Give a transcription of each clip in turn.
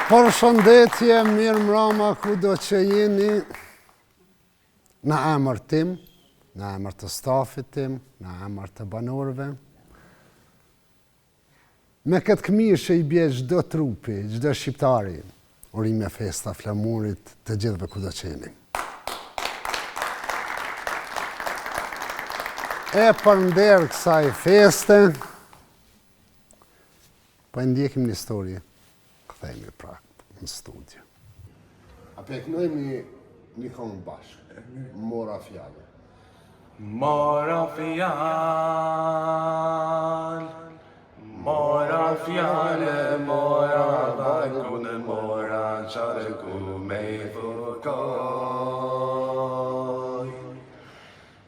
Përshëndetje, mirë mbrëma kudo që jeni, në emër tim, në emër të stafit tim, në emër të banorëve. Me këtë këmishë që i bje çdo trupi, çdo shqiptari, urime festa flamurit të gjithëve kudo që jeni. E për nder kësaj feste, po ndjekim një histori, kthehemi pra në studio. A peknojmë një këngë bashkë, Mora Fjallë. Mora fjallë, mora fjallë, mora barkun, mora qarku me i furkoj.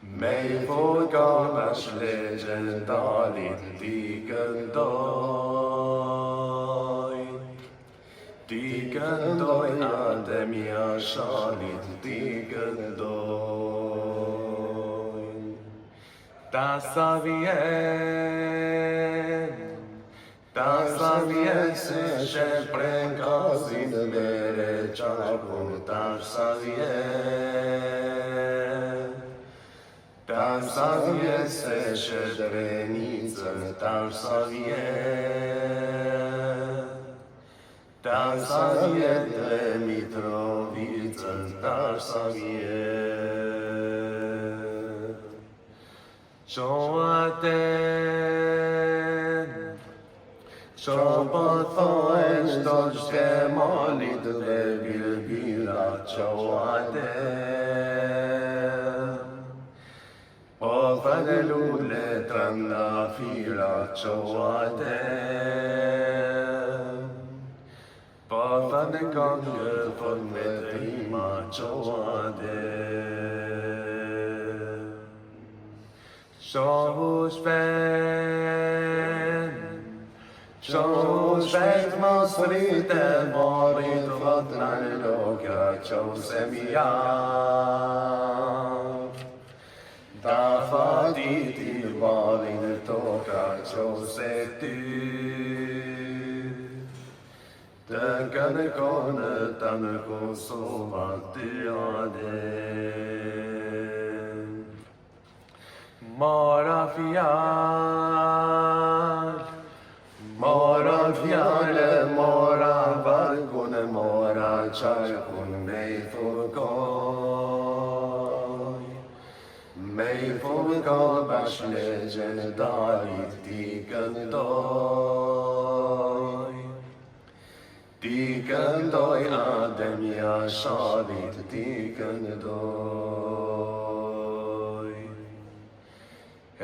Me i furkoj bash legendarit ti këndoj. Ti këndoj Ademja shalit, ti këndoj. Ta sa vjen se shepren kazin mere qarkun, ta sa vjen. Ta sa vjen se sheprenicën, ta sa vjen. Ta sa vjen dhe Mitrovicën, ta sa vjen. Qo po thojnë qdo qke malit dhe bilbila, qo po thënë lule trëndafira, qo po thënë këngë fort me trima, qo Shohu shpejt mos rrite, morit vët në loka, qo se mi jam. Ta fatiti valin toka, qo se ty. Të kërkonë të në Kosova ty ade. Mora fjallë, mora barkun, mora qarkun me i furkoj. Me i furkoj bash legendarit ti këndoj. Ti këndoj Ademja shalit, ti këndoj. E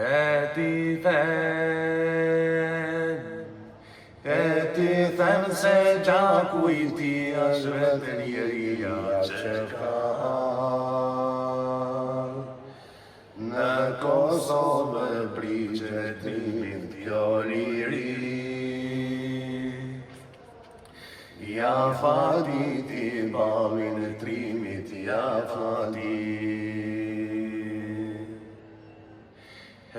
ti them se gjaku i ti është vetëria që ka. Në Kosovë prigjet trimit jo liri. Ja fatiti balin trimit, ja fatiti. E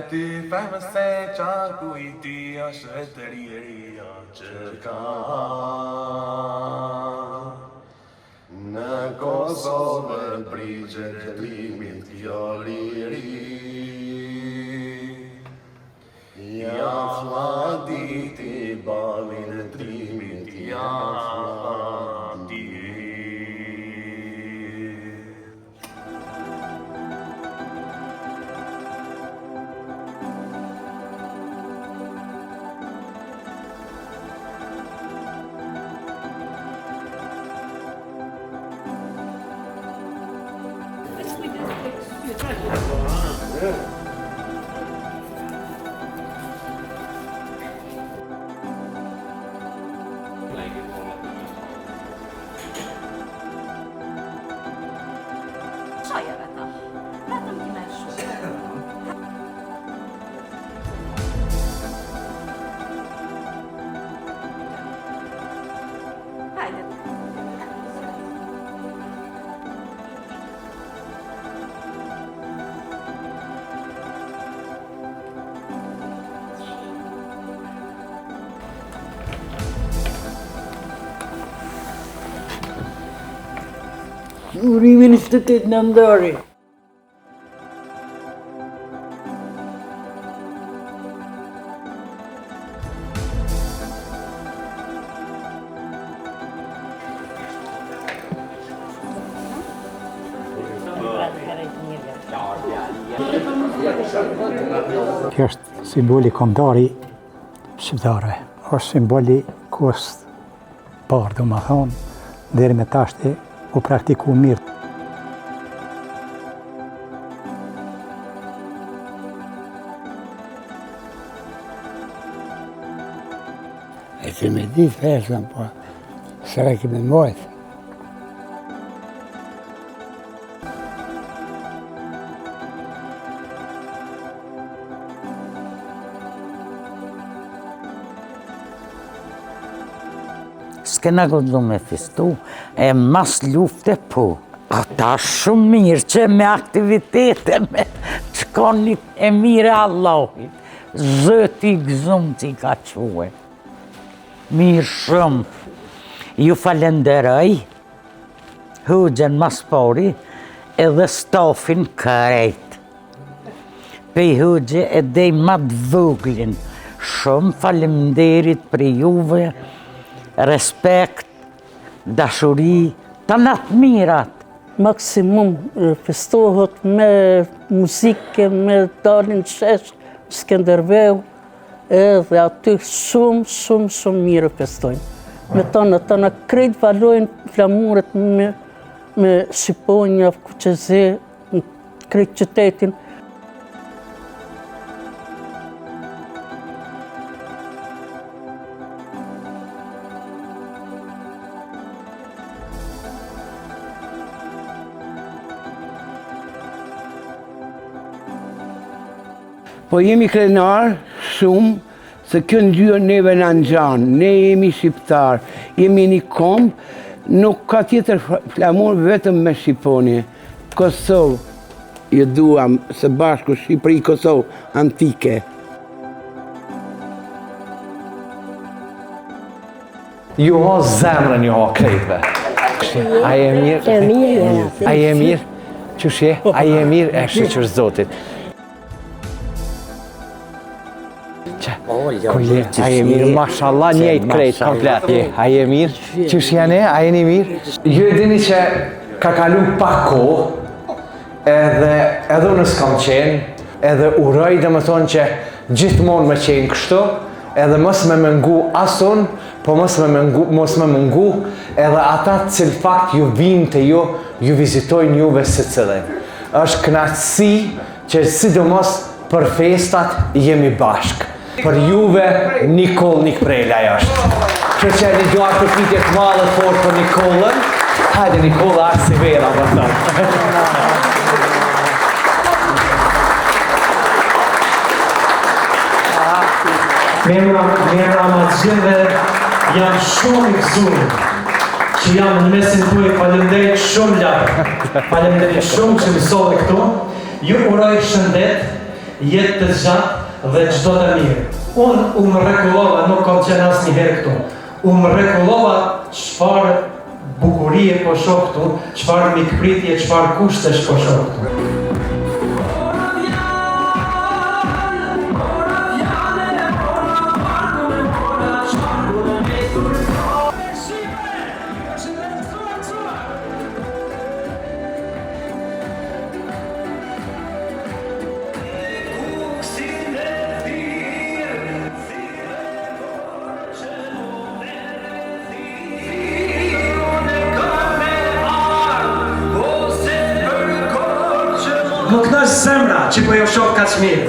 ti them se qarku i ti është vetëria që ka. Në Kosovë prigjet trimit jo liri. Ja fatiti balin trimit, ja fatiti. urimin 28 nëndori. Kjo është simboli kombëtari shqiptarëve. Është simboli kohës parë, do më thonë, deri me tashti u praktiku mirë. E që me ditë fesën, po, së reki me mojtë. S'kena gëllu me festu, e mas lufte po. Ata shumë mirë që me aktivitete, me qkoni e mire Allahit. Zëti gëzum që i ka quhe. Mirë shumë. Ju falenderoj, Hoxhën mas pari, edhe stafin krejt. Pej Hoxhë e dej ma të voglin. Shumë falemderit për juve, respekt, dashuri, të natë mirat. Maksimum festohet me muzike, me dalin shesh, Skënderbeu, edhe aty shumë mirë festojnë. Me tëna krejt valojnë flamuret me Shqiponja, Kuqeze, krejt qytetin. Po jemi krenar shumë se kjo ngjyrë neve në ngjan, ne jemi shqiptar, jemi një kombë, nuk ka tjetër flamur vetëm me Shqiponi. Kosovë, ju duam së bashku Shqipëri Kosovë antike. Ju ha zemrën, ju ha krejtve. A je mirë? A je mirë? Qëshje? A je mirë? E shqyqër Zotit. A je mirë, mashallah, njejt krejt, komplet. A je mirë? Qësh janë e? A jeni mirë? Ju e dini që ka kalu pak kohë, edhe unë s'kam qenë, edhe uroj dhe më thonë që gjithmonë me qenë kështu, edhe mos me mëngu asun, po mos me mëngu edhe ata cilë fakt ju vinë të ju vizitojnë juve së cilën. Është knatësi që sidomos për festat jemi bashkë. Për juve, Nikol Nikprela është. Që që një duar të pitje të malët fort për Nikolën, hajde Nikola ashtë si vera, më thëmë. Mera ma të gjithve jam shumë i gëzuar që jam në mesin tuaj, falemderit shumë lartë. Falemderit shumë që mësove këtu. Ju uroj shëndet, jetë të gjatë dhe çdo të mirë. Unë u më rekullova, nuk kam qenë asë një herë këtu. U më rekullova çfarë bukurie po shoh këtu, çfarë mikpritje, çfarë kushtesh po shoh këtu. Më kënash zemra që po jo shoh kaq mirë.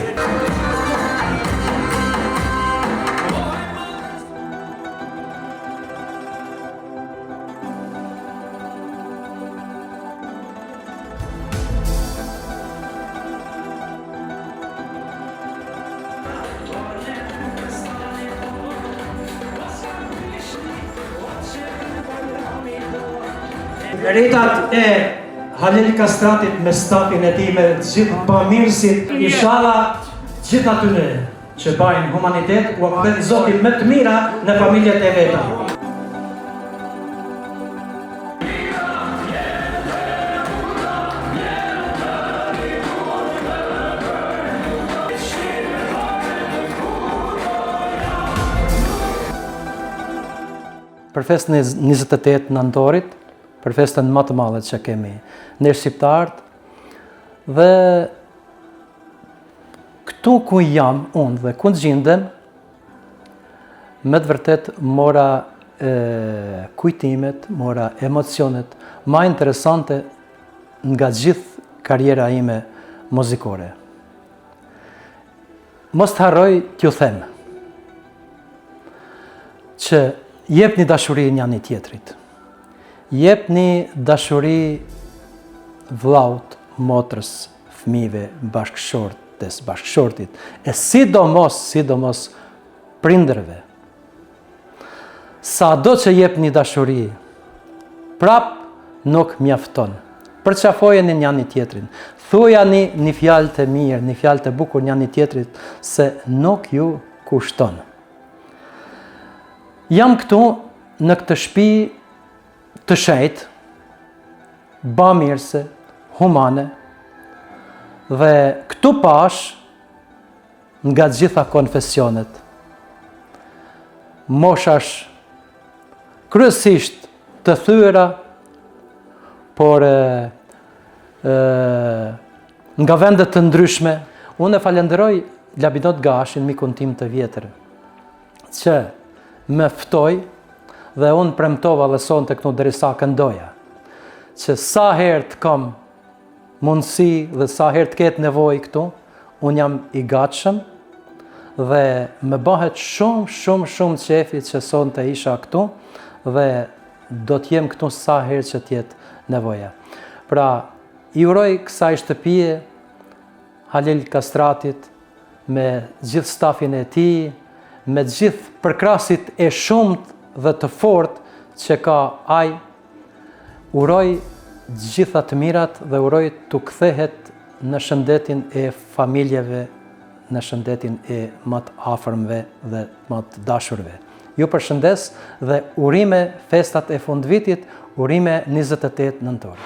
Ritat e Halil Kastratit me stafin e ti, me gjithë pamirësit, inshallah gjithë atyre që bajnë humanitet, u akëdhen Zotin më të mira në familjet e veta. për festën e 28 nëntorit, për festën më të madhe që kemi ne shqiptarët. Dhe këtu ku jam unë dhe ku gjindem, me të vërtet mora kujtimet, mora emocionet ma interesante nga gjithë karjera ime muzikore. Mos të harroj t'ju them që jep një dashuri njani tjetrit. Jep një dashuri vllaut, motrës, fëmijëve, bashkëshortit, e sidomos prindërve. Sa do që jep një dashuri, prap nuk mjafton. Përqafojeni njani tjetrin. Thujani një fjalë të mirë, një fjalë të bukur njani tjetrit, se nuk ju kushton. Jam këtu në këtë shtëpi të shenjtë, bamirëse, humane, dhe këtu pash nga gjitha konfesionet. Moshash kryesisht të thyera, por nga vendet të ndryshme. Unë e falenderoj Labinot Gashin, mikun tim të vjetër, që me ftoi dhe unë premtova dhe sonte këtu derisa këndoja, që sa herë të kam mundësi dhe sa herë të ketë nevojë këtu, unë jam i gatshëm dhe me bëhet shumë qefi që sonte isha këtu dhe do t'jem këtu sa herë që t'jetë nevoja. Pra, i uroj kësaj shtëpie Halil Kastratit me gjithë stafin e tij, me gjithë përkrasit e shumt dhe të fort që ka ai, uroj gjitha të mirat dhe uroj të kthehet në shëndetin e familjeve, në shëndetin e më të afërmve dhe më të dashurve. Ju përshëndes dhe urime festat e fundvitit, urime 28 nëntor.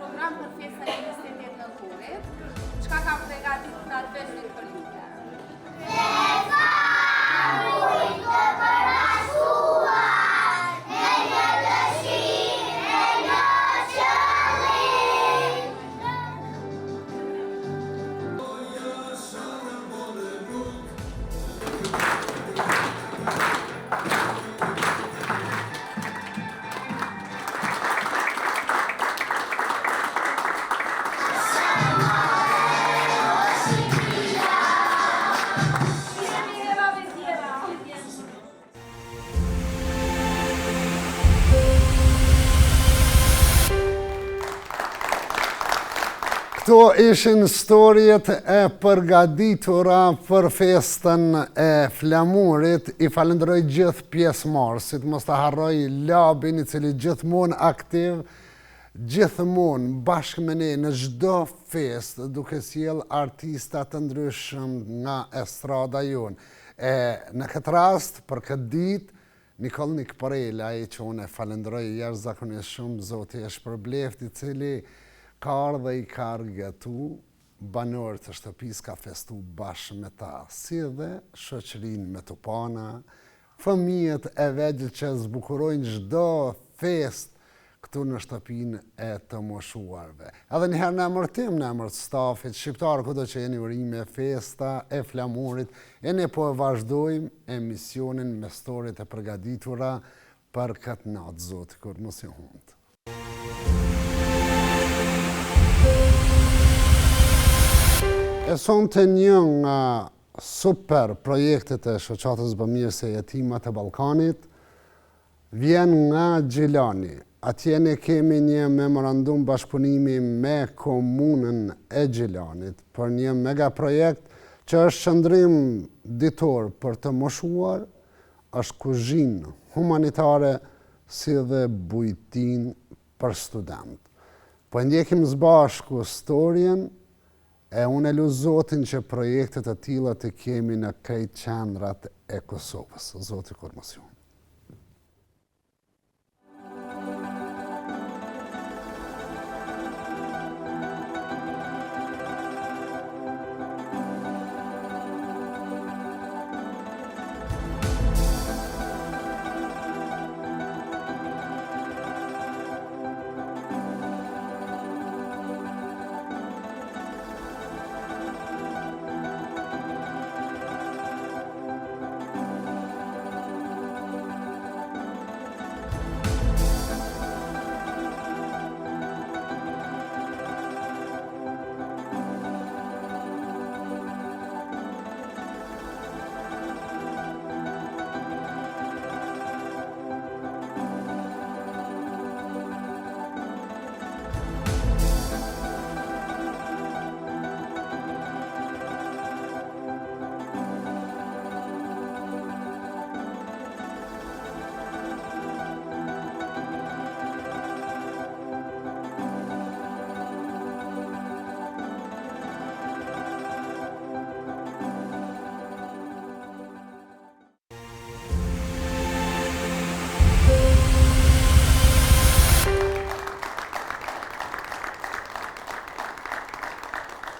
Program për festën e 28 nëntorit. Çka ka përgatitur në atë festë të lidhje? Këto ishin storjet e përgatitura për festën e flamurit. I falenderoj gjithë pjesëmarrësit, mos ta harroj Labin i cili gjithmonë aktiv, gjithmonë bashkë me ne në çdo festë, duke sjell artista të ndryshëm nga estrada jonë. Në këtë rast, për këtë ditë, Nikolnik Porela, ai që unë e falenderoj jashtëzakonisht shumë, zoti e shpërbleft, i cili ka ardhe i ka rgëtu, banorët të shtëpisë ka festu bashkë me ta, si dhe shoqërinë me Topana, fëmijët e vegjël që zbukurojnë çdo fest këtu në shtëpinë e të moshuarve. Edhe njëherë në emër tim, në emër të stafit shqiptar, kudo që jeni urime festa e flamurit, e ne po e vazhdojmë emisionin me storit e përgatitura për këtë natë, Zoti kur mos i humbt. E sonte një nga super projektet e shoqatës bamirëse jetimat e Ballkanit vjen nga Gjilani. Atje ne kemi një memorandum bashkëpunimi me komunën e Gjilanit për një mega projekt që është qëndrim ditor për të moshuar, është kuzhinë humanitare si dhe bujtin për student. Po ndjekim së bashku storien e unë e lutë Zotin që projektet e tilla të kemi në krejt qendrat e Kosovës. Zoti kur mos ju.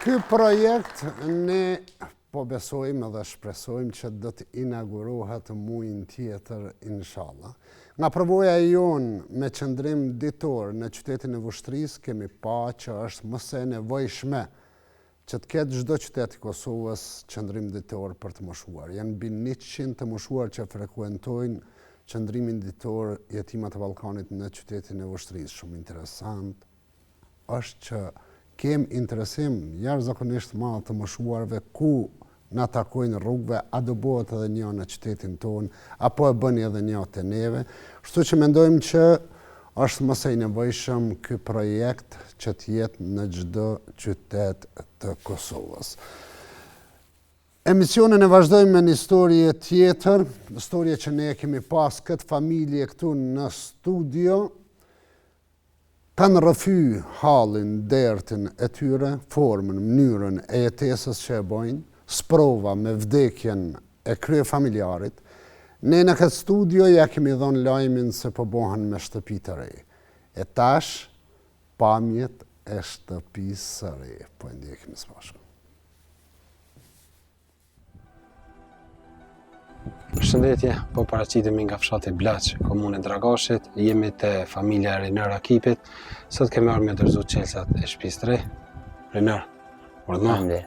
Ky projekt ne po besojmë dhe shpresojmë që do të inaugurohet muajin tjetër, inshallah. Nga përvoja jonë me qëndrim ditor në qytetin e Vushtrisë, kemi pa që është më se nevojshme që të ketë çdo qytet i Kosovës qëndrim ditor për të moshuar. Janë mbi 100 të moshuar që frekuentojnë qëndrimin ditor jetimat e Ballkanit në qytetin e Vushtrisë. Shumë interesant është që kem interesim jashtëzakonisht madh të moshuarve ku na takojnë rrugëve, a do bëhet edhe një në qytetin tonë, apo e bëni edhe një te neve. Kështu që mendojmë që është më së nevojshëm ky projekt që të jetë në çdo qytet të Kosovës. Emisionin e vazhdojmë me një historie tjetër, historie që ne kemi pas këtë familje këtu në studio, kanë rrëfy hallin, dertin e tyre, formën, mënyrën e jetesës që e bojnë, sprova me vdekjen e krye familjarit. Ne në këtë studio ja kemi dhënë lajmin se po bohen me shtëpi të re. E tash, pamjet e shtëpisë së re. Po e ndjekim së bashku. Përshëndetje, po paraqitemi nga fshati Blaç, komune Dragashit, jemi te familja e Rener Akipit. Sot kemi ardhur me dorëzu çelësat e shtëpisë së re. Rener, urdhno.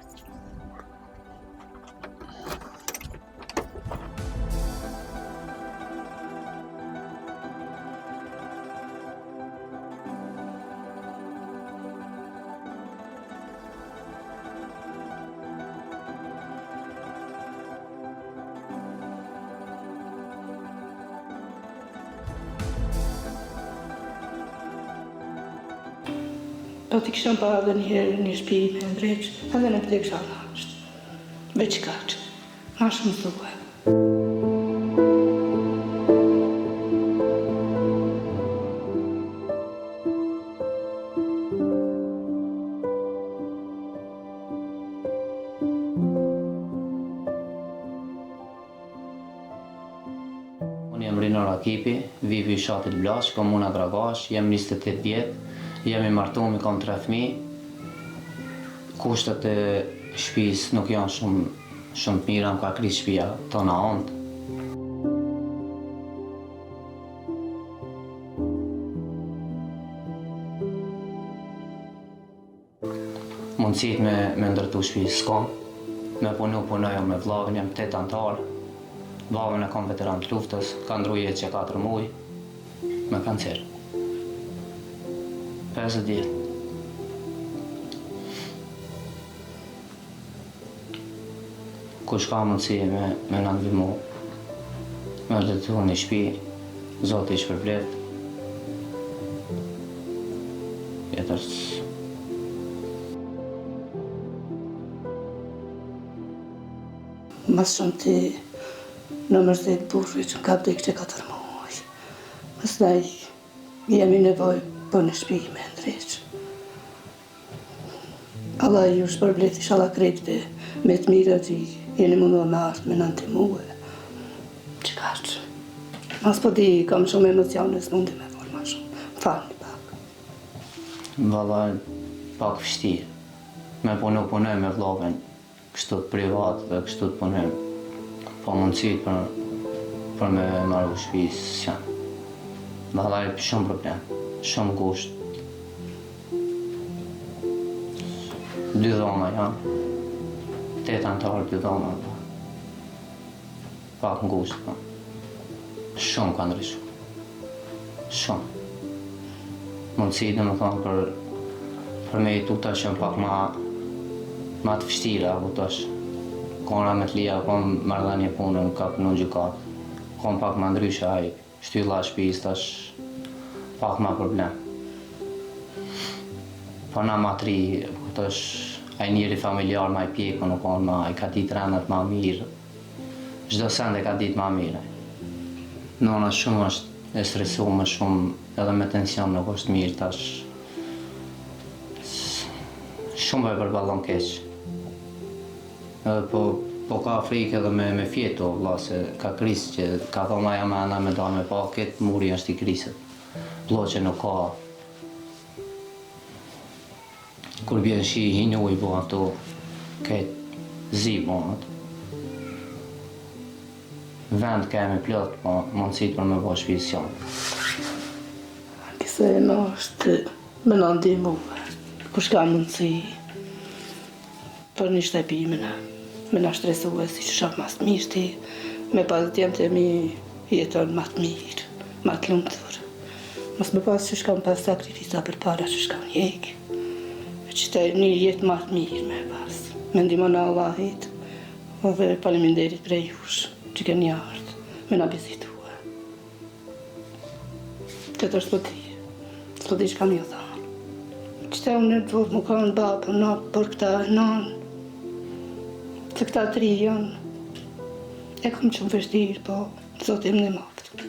Do t'i kishëm pa edhe një shtëpi me ndreq, edhe në të kisha lasht. Veç kaq, ma shumë thuaj. Unë jam Rener Akipi, vivi i fshatit Blaç, komuna Dragash, jam 28 vjetë. Jemi martuar, kam 3 fëmijë. Kushtet e shtëpisë nuk janë shumë të mira, më ka kritë shtëpia tona ontë. mundësit me ndërtu shtëpi s'kam. Me punoj me vllavin, jam 8 antar. Vlllavin e kam veteran të luftës, ka ndru jetë që 4 muaj me kancer. 50 vjet. Kush ka mundësi me na ndihmu, me ndërtu një shtëpi, Zoti i shpërblet. Tjetër Mas shumë ti në mërzit burri që ka vdek që 4 muaj. Pastaj jemi nevoj për një shtëpi me ndreq. Allah ju shpërblet, inshallah krejtve me të mira që jeni mundu me ardhë me nënti muë. Që ka që? Mas po di, kam shumë emocione, s'mundi me forë ma shumë. Falni pak. Vallaj, pak vështirë. Me punoj me vllavin, kështu të privat dhe kështu të punoj. Po mundësit për me marrë shtëpi s'janë. Vallaj, shumë problem, shumë kusht. 2 dhoma janë, 8 antarë 2 dhoma. Pak ngusht, po. Shumë ka ndryshu. Shumë. Mundësit në më thonë për me jetu tash janë pak ma të vështira, apo tash kona me të lija, kom marrëdhënie punën, ka punu gjykat, kom pak ma ndryshe aj, shtylla shtëpis tash pak ma problem. Po na ma tri, tash aj njëri familjar ma i pjeku, nuk on ma, i ka ditë rendet ma mirë, çdo sende ka ditë ma mirë. Nona shumë është e stresuar shumë, edhe me tension nuk është mirë tash. Shumë e përballon keq. Edhe po ka frikë edhe me fjeto, vlla, se ka krisë që ka thonë aja me ana me da me pa, këtë muri është i krisët. Ploqe nuk ka. Kur bjen shi, hinë ujë bo ato, këtë zi bo ato. Vend kemi plot, po mundësit për me bo shtëpisë janë. Kise e më është me në ndihmuve, kush ka mundësi për një shtëpi me në shtresue si që shak mas të mirë ti, me pas djemë të mi jeton ma të mirë, ma të lumëtur. Mas me pas që shkam pas sakrifisa për para që shkam njek, që të një jetë ma të mirë me pas. Me ndihmon e Allahit, dhe faleminderit prej jush, që ke një ardhë, me nga vizitua. Këtë është s'po di që kam ju thanë. Që të unë të vëtë më kanë babë, në për këta nanë, se këta 3 janë, e kam që më vështirë, po Zotë im në maftë.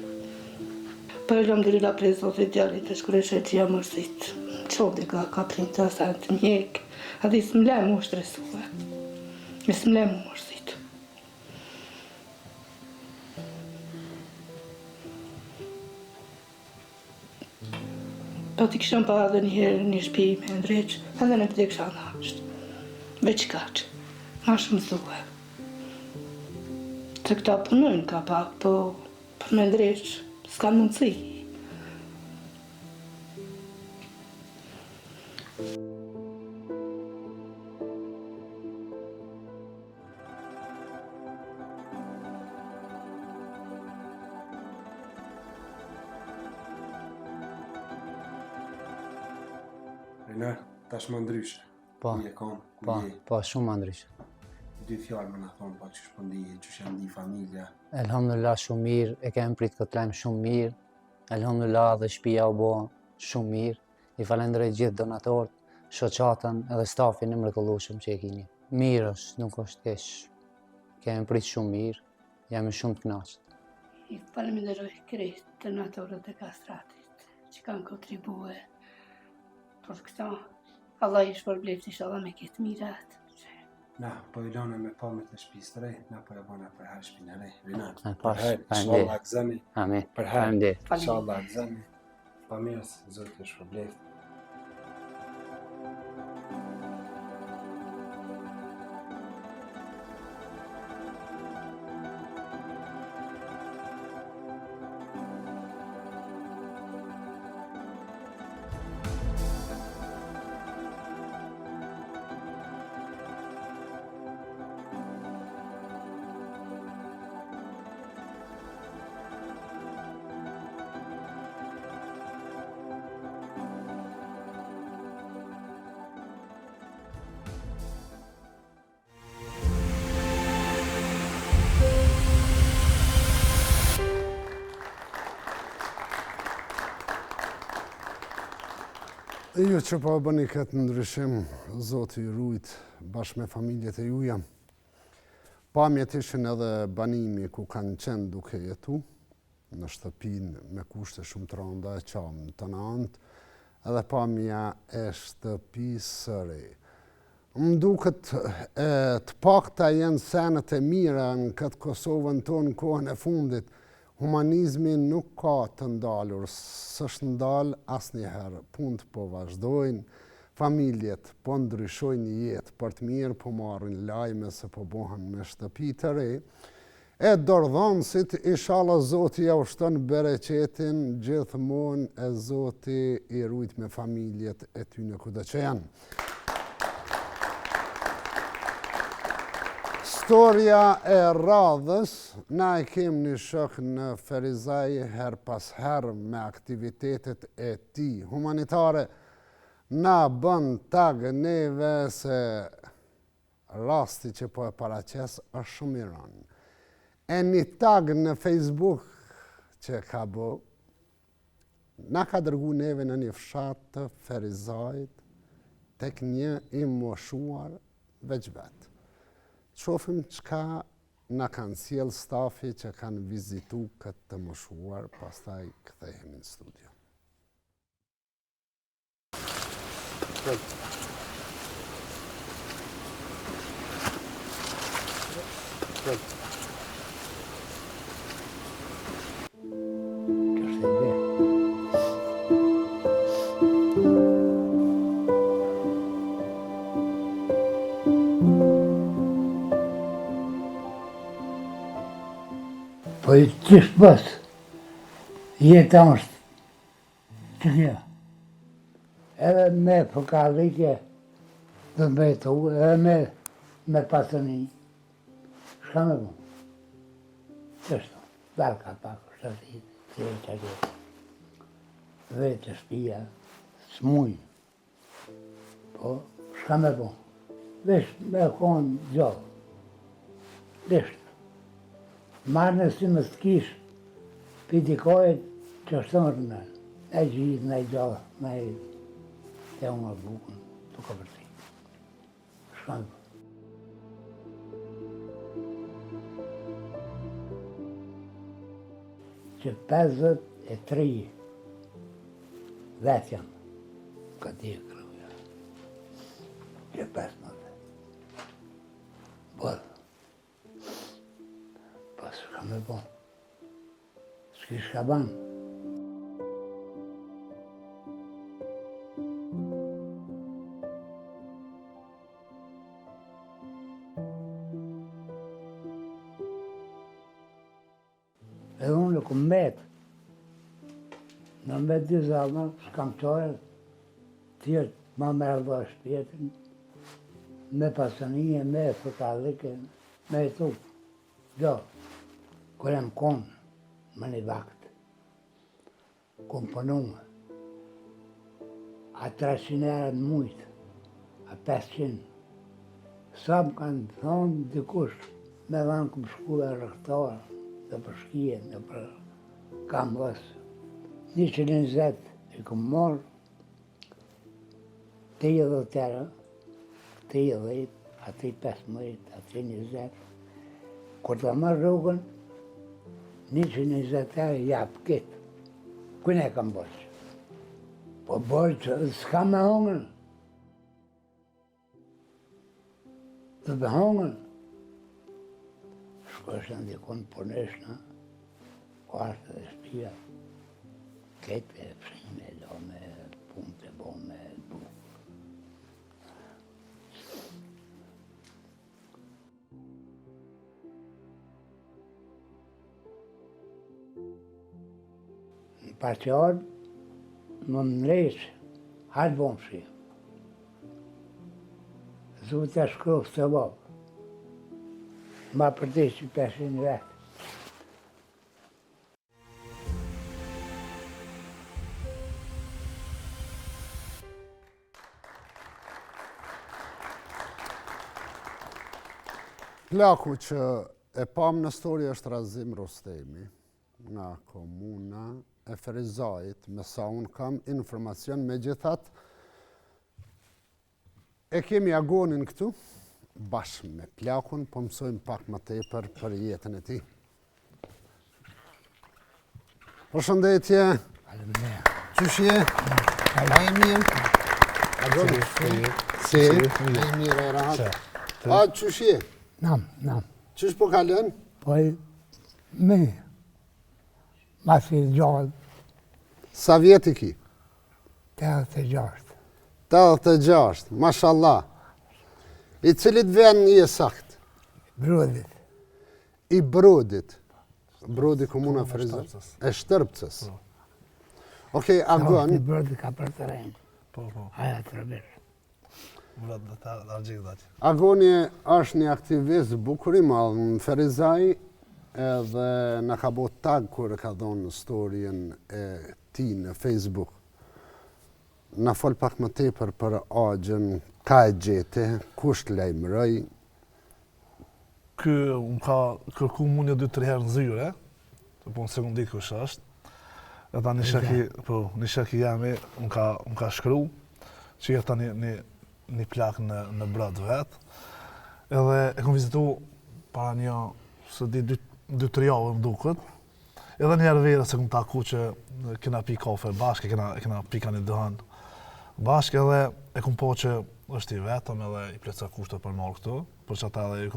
Po e lëmë dyrila prej Zotë i djallit e shkreshe që jam mërësit. Qovdi ka prinë të asajnë të mjekë, adhi s'mle mu shtresue, s'mle mu mërësit. Po t'i këshëm pa edhe njëherë një shtëpi me ndreq, edhe në të kësha në ashtë. Veç kaqë, ma shumë thuhe. Se këta punojnë ka pak, po për me ndreq s'ka mundësi. Renar, tash më ndryshe. Po, shumë më ndryshe. 2 fjalë më na thonë, po që shpëndije, që janë di familja. Elhamdulillah shumë mirë, e kemi prit këtë lajm shumë mirë. Elhamdulillah dhe shtëpia u bë shumë mirë. I falenderoj gjithë donatorët, shoqatën edhe stafin e mrekullueshëm që e keni. Mirë është, nuk është keq. Kemi prit shumë mirë, jam shumë të kënaqur. I falenderoj krejt donatorët e kastratit që kanë kontribue për këta. Allah i shpërblet inshallah me këtë mirat. Na, po i lone me pa me të shtëpisë të re, na po e bona për herë shtëpinë e re. Rinat, për herë, inshallah gëzemi. Amin. Për herë, inshallah gëzemi. Pa mirës, Zoti i shpërblet. Ju që po bëni këtë ndryshim, Zoti ju rujt bashkë me familjet e juja. Pamjet ishin edhe banimi ku kanë qenë duke jetu, në shtëpinë me kushte shumë të rënda e qamë të nëntë, edhe pamja e shtëpisë së re. Më duket të pakta janë senet e mira në këtë Kosovën tonë në kohën e fundit. Humanizmi nuk ka të ndalur, s'është ndalë asnjëherë. Punët po vazhdojnë, familjet po ndryshojnë jetë për të mirë, po marrin lajme se po bohen me shtëpi të re. E dordhonësit, inshallah Zoti ja ushton bereqetin, gjithmonë e Zoti i rujt me familjet e tyne kudo që janë. Historia e radhës, na e kem një shok në Ferizaj her pas her me aktivitetet e ti humanitare, na bën tag neve se rasti që po e paraqes është shumë i rëndë. E një tag në Facebook që ka bë, na ka dërgu neve në një fshat të Ferizajt, tek një i moshuar veç vetë. Qofim qka na kanë sjell stafi që kanë vizitu këtë të moshuar, pastaj kthehemi në studio. Po i qështë bës, jetë është që kjo. Edhe me fëkallike dhe me tu, edhe me pasëni. Shka me bu? Qështu, dalka pak, shtëtit, që e që këtë. Vete shpia, s'muj. Po, shka me bu? Vesh me konë gjallë. Lishtë. Marrë në si më s'kish, piti kojët që është të mërë e gjithë, në i gjallë, në i të unë në bukën, të ka përti. Shkanë. Që 53 vetë janë, ka t'i e kërëja. Që 15. Bërë. Shka me po, s'ki shka banë. Edhe unë në këmë metë, në metë dy zalma, s'kam qojë, tjerë ma merë dhe shpjetin, me pasënije, me fëtallike, me i tukë, gjohë. Kër e më konë, më një vaktë, kom pënume, a 300 euro në mujtë, a 500. Sa më kanë thonë dikush, me dhanë këm shku dhe rëhtarë, dhe për shkije, dhe për kam vësë. 120 i këm morë, 80 euro, 80, ati 15, ati 20. Kër të më rrugën, 120 euro japë kitë. Kënë e kam borqë? Po borqë, s'ka me hongën. Të be hongën. Shkështë në dikon përneshna, kwartë dhe shpia. Ketë e pëshime, do me punë të bo me bukë. Parqarë, më nëreqë, hajtë bomë shi. Zutë të shkrovë të babë. Ma përte që peshin vetë. Plaku që e pam në story është Razim Rostemi, nga komuna e Ferizajit, me sa unë kam informacion me gjithat, E kemi Agonin këtu, bashkë me plakun, po mësojmë pak më tepër për jetën e tij. Përshëndetje. Qysh je? A e mirë? Agoni? Si? A e mirë e rahat? A, qysh je? Nam. Qysh po kalën? Po e mirë. Masi gjallë. Sa vjeti ki? 86. 86, mashallah. I cilit vend je sakt? Brodit. I Brodit. Brodi komuna Frizë. E Shtërpcës. Okej, Agon. Brodi ka për të rejnë. Po. Aja të rëbërë. Agoni është një aktivist bukuri madhë në Ferizaj, edhe në ka bo tag kur e ka dhonë storien e ti në Facebook. Në fol pak më tepër për agjen, ka e gjete, kusht lejmëroj. Kë më ka kërku mu një 2-3 herë në zyre, po në sekundit kush është. Edhe një sheki jemi më ka shkru, që jeta një plak në brad vetë. Edhe e kom vizitu para një, së di 2-3 javë më duket. Edhe njerë vere se kom taku që kena pi kafe bashkë, kena pika një dëhan bashkë, edhe e kom po që është i vetëm edhe i pleca kushte për marrë këtu, për që ata edhe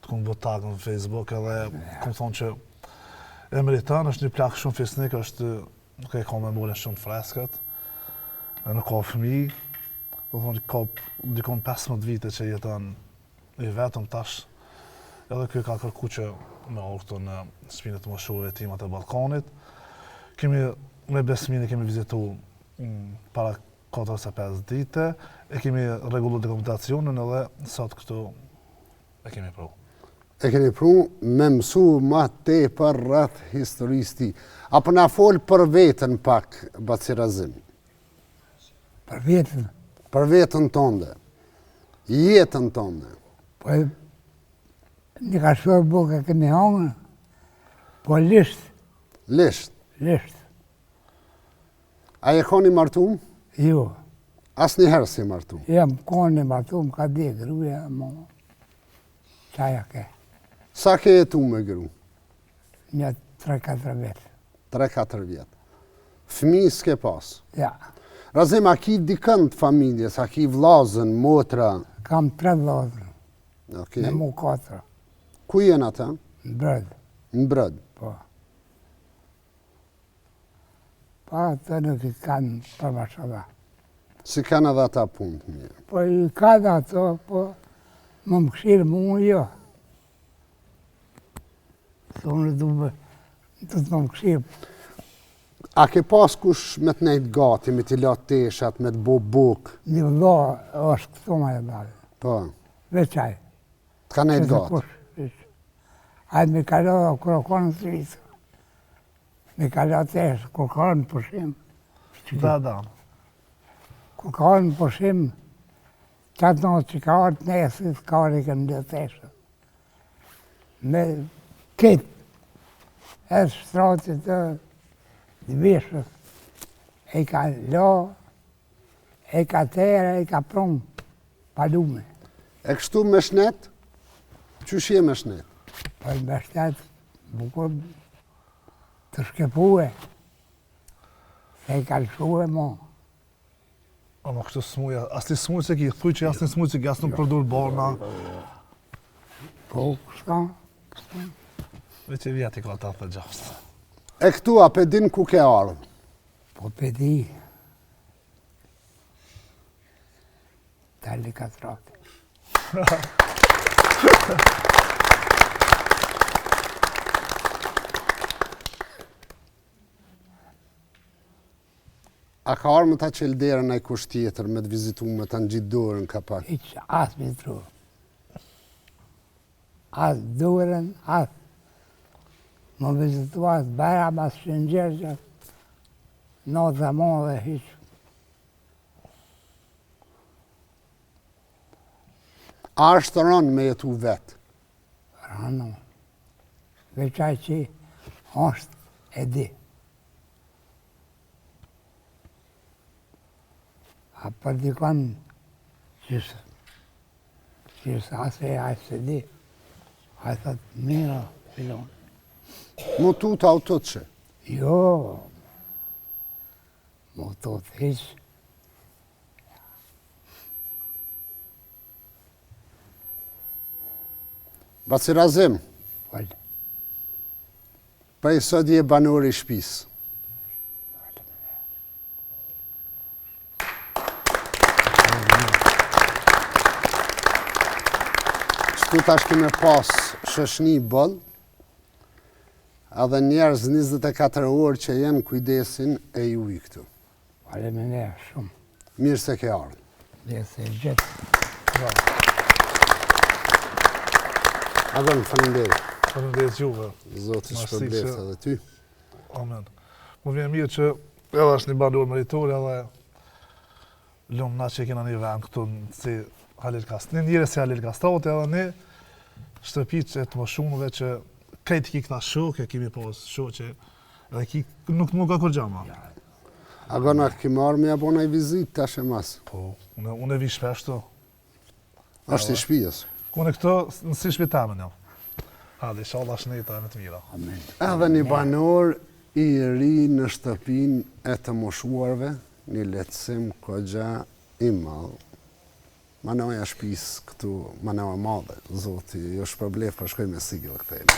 të kom bët tag në Facebook edhe kom thonë që e meritan, është një plak shumë fisnik, nuk e ka me mbole shumë freskët, nuk ka fëmi, do thonë ka dikon 15 vite që jeton i vetëm tash, edhe kjo ka kërku që me orë këtu në shpinët të mëshuve timat e balkonit. Me Besmini kemi vizitu para 4-5 dite, e kemi regullu dokumentacionin edhe sot këtu e kemi pru. E keni pru me mësu ma tepër rreth historisë ti. Apo na fol për vetën pak, Bacirazim? Për vetën? Për vetën tonde. Jetën tonde. Po një ka shërë buke kemi hongë, po lisht. Lisht? Lisht. A e koni martum? Jo. As një herë si martum? Jam koni martum, ka dhe gruja, mo. Qaja ke. Sa ke jetu me gru? Një 3-4 vjetë. 3-4 vjetë. Fëmi s'ke pas? Ja. Razim, a ki dikën të familjes, a ki vlazën, motra? Kam 3 vlazën. Okay. Me mu 4. Ku jenë ata? Në Brëd. Në Brëd? Po. Pa të nuk i kanë për mashallah. Si kanë edhe ata punë të mirë? Po i kanë ato, po më këshirë mu jo. Thonë du të më këshirë. A ke pas kush me të nejtë gati, me t'i latë teshat, me t'bo bukë? Një vëllo është këto ma e dalë. Po. Veçaj. T'ka nejtë gati? Ajtë me kalo kërë konë të rritë. Me kalo teshë, kërë konë përshim. Da. Kërë konë përshim, qatë në që ka orë të nesit, ka orë i këmë dhe teshë. Me kitë, edhe shtratit të vishës, e ka lo, e ka tere, e ka prumë, palume. E kështu me shnet? Qysh je me shnet? Po me shnet, bukur të shkepue, se i kalëshue mo. A më kështu smuja, asë një smuj që ki, thuj që asë një smuj që ki, asë nuk përdur borna. Po, kështu. Veç e vjeti ka 86. E këtu a pe din ku ke ardhë? Po pe di. Tali Katrati. A ka arë me ta qelderën e kusht tjetër, me të vizitu, me ta në gjitë dorën ka pak? Iqë, asë vitru. Asë dorën, asë. Më vizitu asë bera, mas shëngjerë, në dhe mo dhe hiqë. A është rënë me jetu vetë? Rënë. Veçaj që është e di. A për dikon Qështë ase se di. A thot, mira, filon. Mu tut autot që? Jo. Mu tut hiq. Baci Razim. Falë. Pa i sot je banor i shpis. Qëtu tash kime pas shoshni bëll, edhe njerëz 24 orë që jenë kujdesin e ju i këtu. Faleminderit shumë. Mirë se ke ardhur. Dhe se gjithë. Adem, faleminderit. Faleminderit juve. Zoti shpërblet edhe ty. Amen. Mu vjen mirë që edhe është një banor meritor edhe lumë na që kena një vend këtu në si Halil Kast. Një njëre si Halil Kastat edhe një shtëpit që të më shumëve që krejt ki këta shok, e kemi pas shok që edhe ki nuk ka kur gjama. A gona kemi arë me abona i vizit tash e mas? Po, unë e vi shpesh të. Ashtë i shpijes? Unë këto në si shpitamen jam. Hadi, inshallah shneta e më të mira. Amen. Edhe një banor i ri në shtëpin e të moshuarve, një letësim kogja i madhë. Manoja shpis këtu, manoja madhe, zoti, jo shpërblef, për shkoj me sigil këthejnë.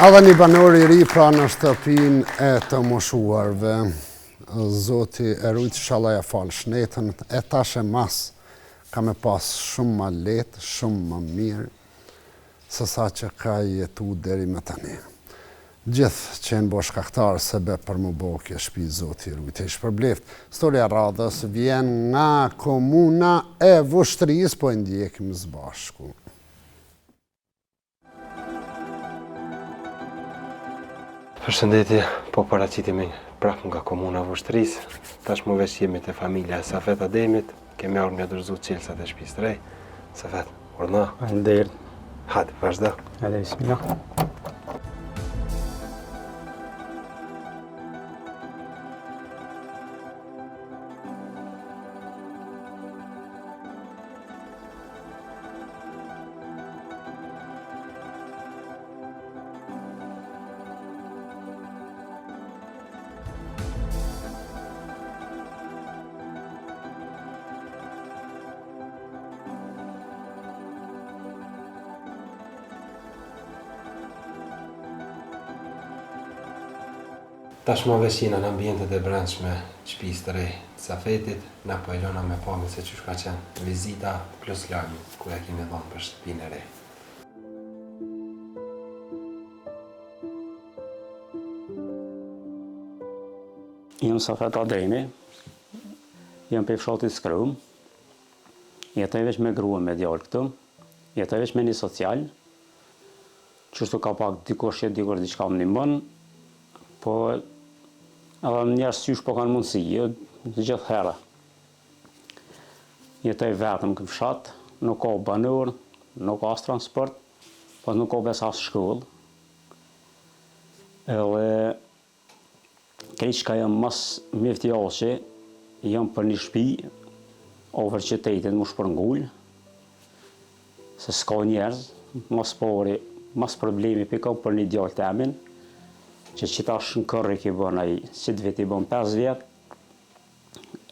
Edhe një banor i ri pra në shtëpin e të moshuarve, zoti e rujtë shalaja falë shnetën, e tash e mas ka me pas shumë ma letë, shumë ma mirë, se sa që ka jetu deri me tani. Gjithë që në bosh kaktarë se be për më bokje shpi zoti i rujtë e shpërbleft. Storia radhës vjen nga komuna e Vushtrisë, po e ndjekim së bashku. Përshëndetje, po paraqitemi prap nga komuna Vushtrisë. Tash më veç jemi të familja e Safet Ademit, kemi ardhur me dërzu qelsat e shtëpisë së re. Safet, orna. Faleminderit. Hadi, vazhdo. Hadi, bismillah. Tash më veç jena në ambientet e brendshme shtëpisë të re të Safetit, na po e lona me pamje se çush ka qenë vizita plus lajmi ku ja kemi dhënë për shtëpinë e re. Jam Safet Ademi, jam për fshatit Skrum, jetoj veç me grua me djalë këtu, jetoj veç me një social, qështu ka pak dikush që dikur diçka më nimon, po edhe njerës qysh po kanë mundësi, gjithë herë. Jetoj vetëm këtë fshat, nuk ka banor, nuk ka as transport, po nuk ka bes as shkollë. Edhe krejt që jam mas mjeftjaqe, jam për një shtëpi over qytetit më shpërngull, se s'ka njerëz, mas problemi pika për një djallë të emin, që qitash në kërri ki bën aji, si të veti bën 5 vjetë,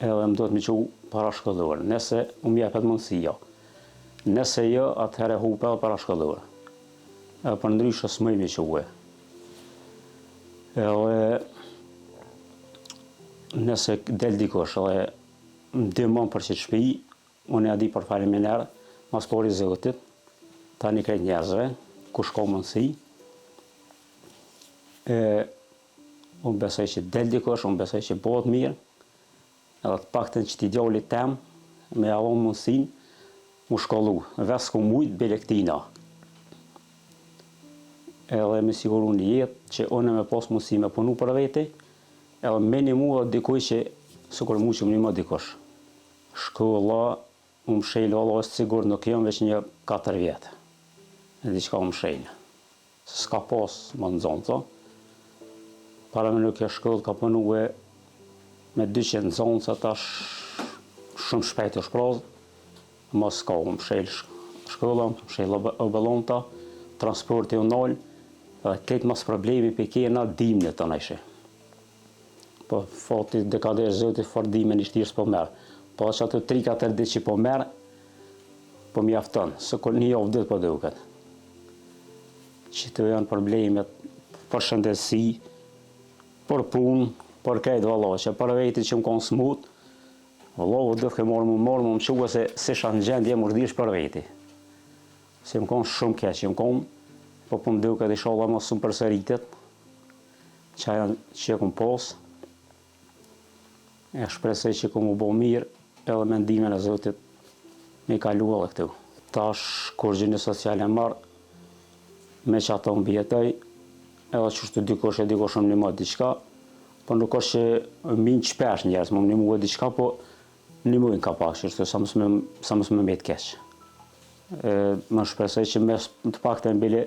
edhe më do të më që parashkollor, nëse më jepet mundësia. Nëse jo, atëherë hupe edhe parashkollor. Edhe për ndryshë s'mëj më që ue. Edhe nëse del dikosh edhe më dëmon për që të shpi, unë ja di për faleminderit, mas pori Zotit, tani krejt njerëzve, kush ka mundësi, unë besoj që del dikosh, unë besoj që bëhet mirë, edhe të paktën që t'i djallit tem, me avon mundësin, mu shkollu, ves ku mujt belektina. Edhe me siguru një jetë që unë me pas mundësi me punu për veti, edhe me një mua dikuj që, sukur mu që më një më dikosh. Shkolla, më mshejlë, Allah është sigur nuk jam veç një 4 vjetë. Edhe diqka më mshejlë. se s'ka pas më nxonca. Para me nuk e shkollë ka punue me 200 nxonca, tash shumë shpejt u shprodh, mos ka u mshel shkolla, mshel obelonta, transporti u nol, dhe këtë mas problemi për kena dimne të nëjshë. Po fati dekade e Zotit fort dimën i shtirës po merë. Po që ato 3-4 ditë që po merë, po mjafton, se kur një javë ditë po duket. Që të janë problemet për shëndetësi, për punë, për krejtë valla, që për veti që më konë smut, valla, u dëfë ke morë më quë se si shanë gjendje më rdish për veti. Se më konë shumë keqë, më konë, po më duket i sholla më shumë për sëritet, që janë që kom posë, e shpresoj që kom u bo mirë, edhe mendimin e Zotit me i kalu edhe këtu. Tash, kur gjeni sociale marë, me që ato më bjetoj, edhe që shtu dikosh më një më diqka, po nuk është që minë qpesh njerës, më një më diqka, po një më ka pak, që sa mësë me të keqë. Më shpresoj që mes të pak të mbili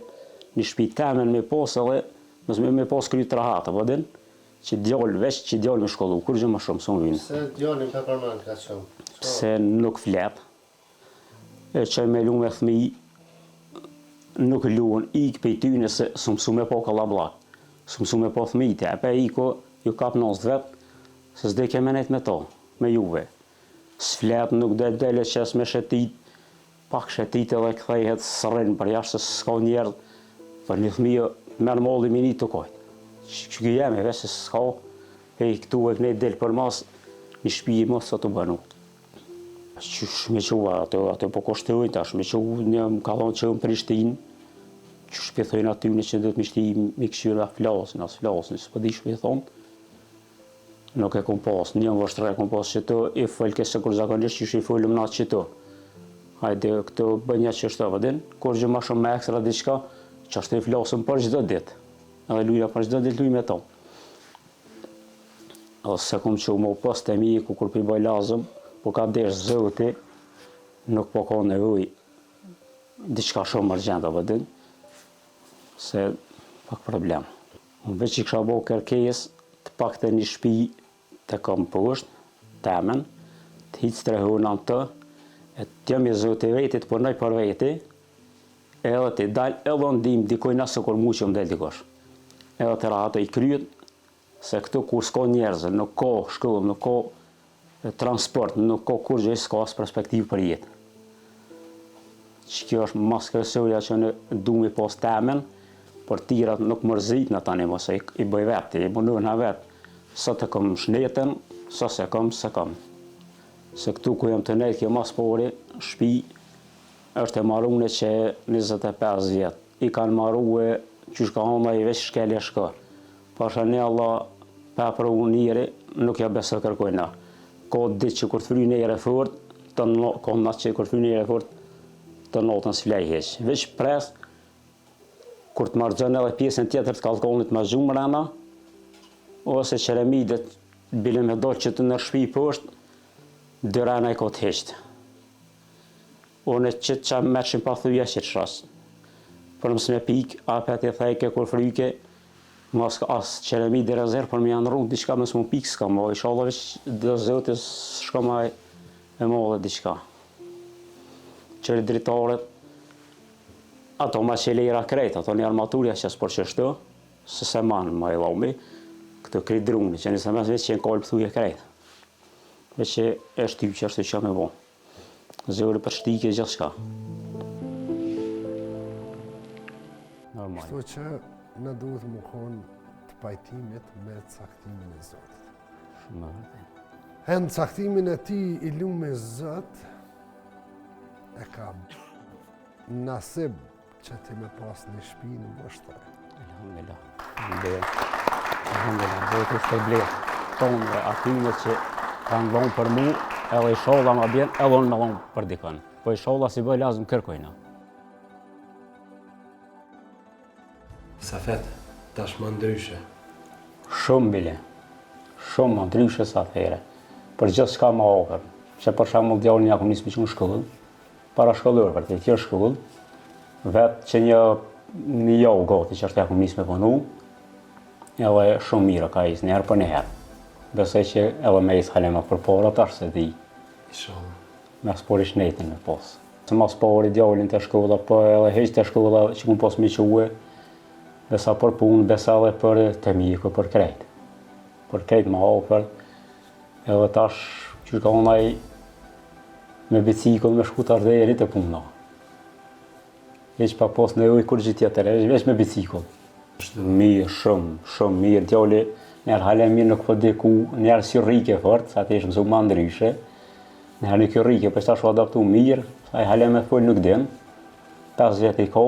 një shpi temen me posë edhe, mësë me posë kry të rahatë, po din, që djallë veç, që djallë me shkollu, kur gjë më shumë, së më vinë. Se djallin ka përmanë ka shumë? Se nuk flet, e që me lu me thmi, nuk luën, ik për i tyne se së mësu me po kalablak, së mësu me po thmite, e pe iko, ju kap nësë vetë, se s'de ke menet me to, me juve. S'flet, nuk dhe dele qes me shetit, pak shetit edhe këthejhet sërren për jashtë, se s'ka njerë, për një thmi, merë molli minit të kojtë. Që kjo jemi, veç se s'ka, e i këtu e kënej delë për mas, një shpi i mos sa të bënu. Që shme qua, ato po koshtojnë tash, me që një më ka thonë që në Prishtinë, që shpithojnë atyne që dhe të mishti mi këshyra flasin, as flasin, së përdi shpithon, nuk e kom pas, një më vështre e kom pas që të, i fëllke se kur zakonisht që i fëllëm natë që të. Hajde, këto bënja që është të vëdin, kur gjë ma shumë me ekstra diqka, që është i flasin për gjithë ditë. Edhe luja për gjithë ditë luj me to. Edhe se kom që më pas të mi, ku kur për i bëj lazëm, po ka desh Zoti, nuk po ka nevoj diçka shumë argjenda vëdin, se pak problem. Unë veç i kësha bo kërkes, të pak të një shpi të kam poshtë, temen, të hitë strehona në të, e të jam i Zoti veti, të përnoj për veti, edhe të dalë edhe ndim dikoj nëse kur mu që më del dikosh. Edhe të rahatë i kryet, se këtu kur s'ka njerëzë, nuk ka shkollë, nuk ka transport, nuk ka kur gjë, s'ka as perspektivë për jetë. Që kjo është mas kërësoria që në du mi pas temen, për tirat nuk mërzit në tani, mos e i bëj vetë, i mundu në vetë, sa të kom shnetën, sa se kom, se kom. Se këtu ku jam të nejtë, kjo mas pori, shpi, është e marune që 25 vjetë. I kanë marue që shka hona i veç shkelje shka. Pasha një Allah, pa për unë njëri, nuk ja besë kërkojna. Ka ditë që kur të fry njëre fort, ka natë që kur të fry njëre fort, të notën s'flej heq. Veç pres, kur të margjën edhe pjesën tjetër të kalkonit ma gjumë rana, ose qeremidet, bile me do që të nërshpi poshtë, dë rana i ka të heqtë. Unë që të qamë mërshim pa thuja që të shasë. Për mësë me pikë, apet e thejke kur fryke, mos as qeremi dhe rezervë, për me janë rrugë, diqka mësë më pikë s'ka, ma i shala veç dhe zëtës shka ma e modhe diqka. Qëri dritaret, ato ma që lejra krejt, ato një armaturja që s'për qështu, se se manë ma i laumi, këto krejt druni, që njëse mes veç që në kalë pëthuje krejt. Veç që e shty që është që me bo. Zërë për shtike gjithë shka. Kështu që në duhet më konë të pajtimit me caktimin e Zotit. Shumë vërtet. E në caktimin e ti i lume Zot, e kam nasib që ti me pas një shpi në vështër. Alhamdulillah. Alhamdulillah, do të shte bletë tonë atyne që kanë dhonë për mu, edhe i sholla ma bjen, edhe unë me dhonë për dikën. Po i sholla si bëj lazëm kërkojna. Safet, tash më ndryshe. Shumë bile, shumë më ndryshe sa thejre. Për gjithë s'ka ma okër. Që për shamull djallë një akum nisë me që në shkollën, para shkollur për të tjerë shkollën, vetë që një një javë gati që është e kumis me punu, edhe shumë mira ka isë njerë për njëherë. Besoj që edhe me isë halema për para tash se di. Me spor i shnetën me pas. Se ma spor i djallin të shkolla, po edhe heq të shkolla që kun pas mi quë, besa për punë, besa edhe për të miku, për krejt. Për krejt ma hapër, edhe tash që ka onaj me bicikull me shku të ardheri të puna. Heq pa pas në ujë kur gjithë tjetër, veç me bicikull. Është mirë, shumë mirë, djalli njerë hale mirë nuk po diku, njerë si rrike fort, sa të ishë mësu ma ndryshe. Njerë nuk rrike, për shta shu adaptu mirë, sa i hale me full nuk dim. 5 vjet i ka,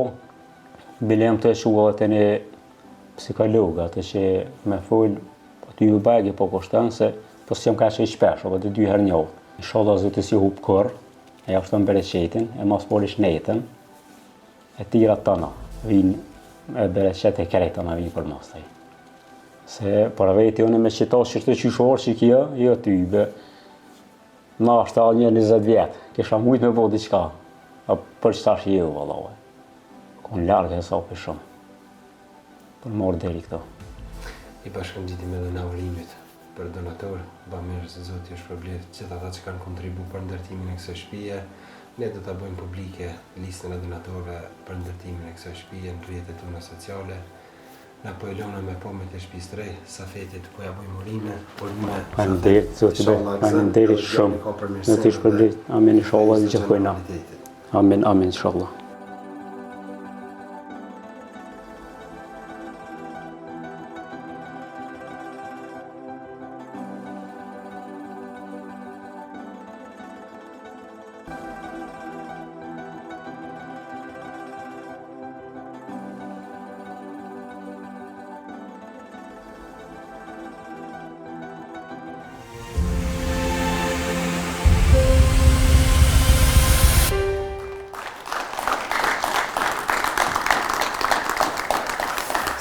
bilem të shua të një psikologa, të që me full, po ty u bagi po kushtën, se po s'jem ka që i shpesh, po të 2 herë njohë. Inshallah zëtë si hup kër, e jashtë të mbereqetin, e mas poli shnetën, e tira tëna, vinë e bereqet e krejta na vinë për mas taj. Se për veti unë me qitas që të qyshorë që kjo, jo tybe. Na është alë një 20 vjetë, kisha mujtë me bo diqka, për që tash jo, vallave. Kun largë e sa për shumë, për morë deri këto. I bashkëm gjitim edhe në avrimit për donatorë, ba mirë se Zoti është përblet gjithë ata që kanë kontribu për ndërtimin e kësaj shtëpie. Ne do ta bëjmë publike listën e donatorëve për ndërtimin e kësaj shtëpie në rrjetet tona sociale. Na po e lëna me pomët e shtëpisë së re, Safetit po ja bëjmë urime, Faleminderit, Zoti be, faleminderit shumë. Zoti është përblet. Amin inshallah dhe gjithë kujna. Amin, inshallah.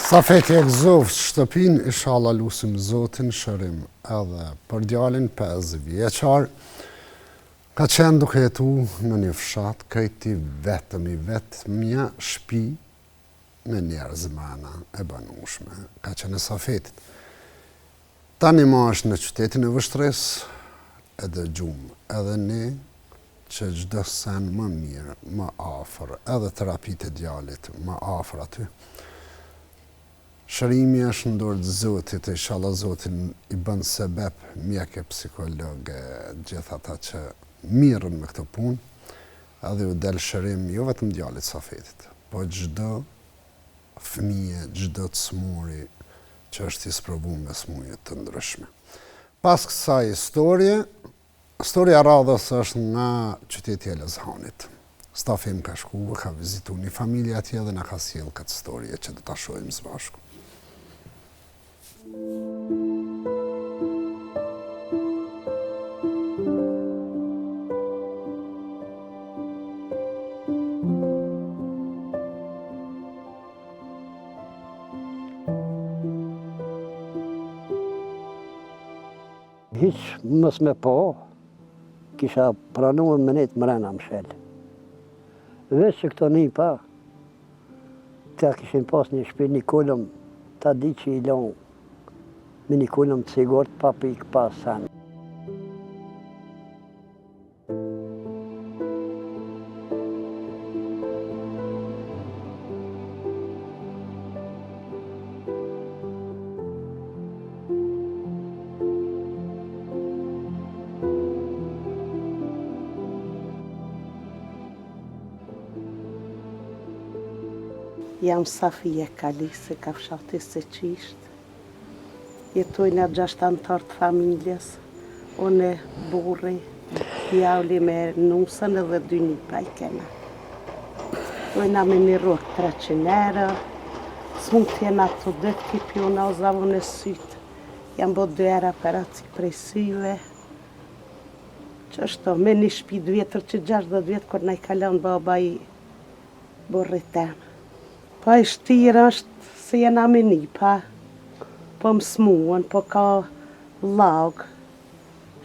Safeti e gëzovë shtëpin, inshallah lusim Zotin shërim edhe për djalin 5 vjeqar, ka qenë duke jetu në një fshat, këjti vetëmja shpi me njerëz mana e banushme, ka qenë e Safetit. Tani ma është në qytetin e vështres, edhe gjumë, edhe ne, që gjdo sen më mirë, më afer, edhe terapit e djalit, më afer aty. Shërimi është në dorë të Zotit, inshallah Zotin i bën sebeb mjeke, psikologe, gjithë ata që mirën me këtë punë, edhe u del shërim jo vetëm djalit Safetit, po çdo fëmijë, çdo të smuri që është i sprovuar me smuje të ndryshme. Pas kësaj historia radhës është nga qyteti e Elazığanit. Stafi im ka shku, ka vizitu një familje atje dhe na ka sjell këtë historie që do ta shohim së bashku. Hiq mës me po, kisha pranuar me net mrena mshel. Veç që këto nipa, ta kishin pas një shpi një kullëm, ta di që i lonë me një kullëm të sigurt pa pikë pas sen. Jam Safia Kalisi, ka fshati se qisht. Jetojnë atë 6 antar të familjes. Une, burri, djali me nusën edhe 2 nipa i kena. Tojna me një rrok 300 euro. S'mund t'jena të dëtë kipjona o zavon e sytë. Jam bo 2 era operaci prej syve. Që është to, me një shpi 2 vjetër që 60 vjetë kër na i kalon baba i burri temë. Po e shtirë është se jena me nipa, po më smuën, po ka lagë.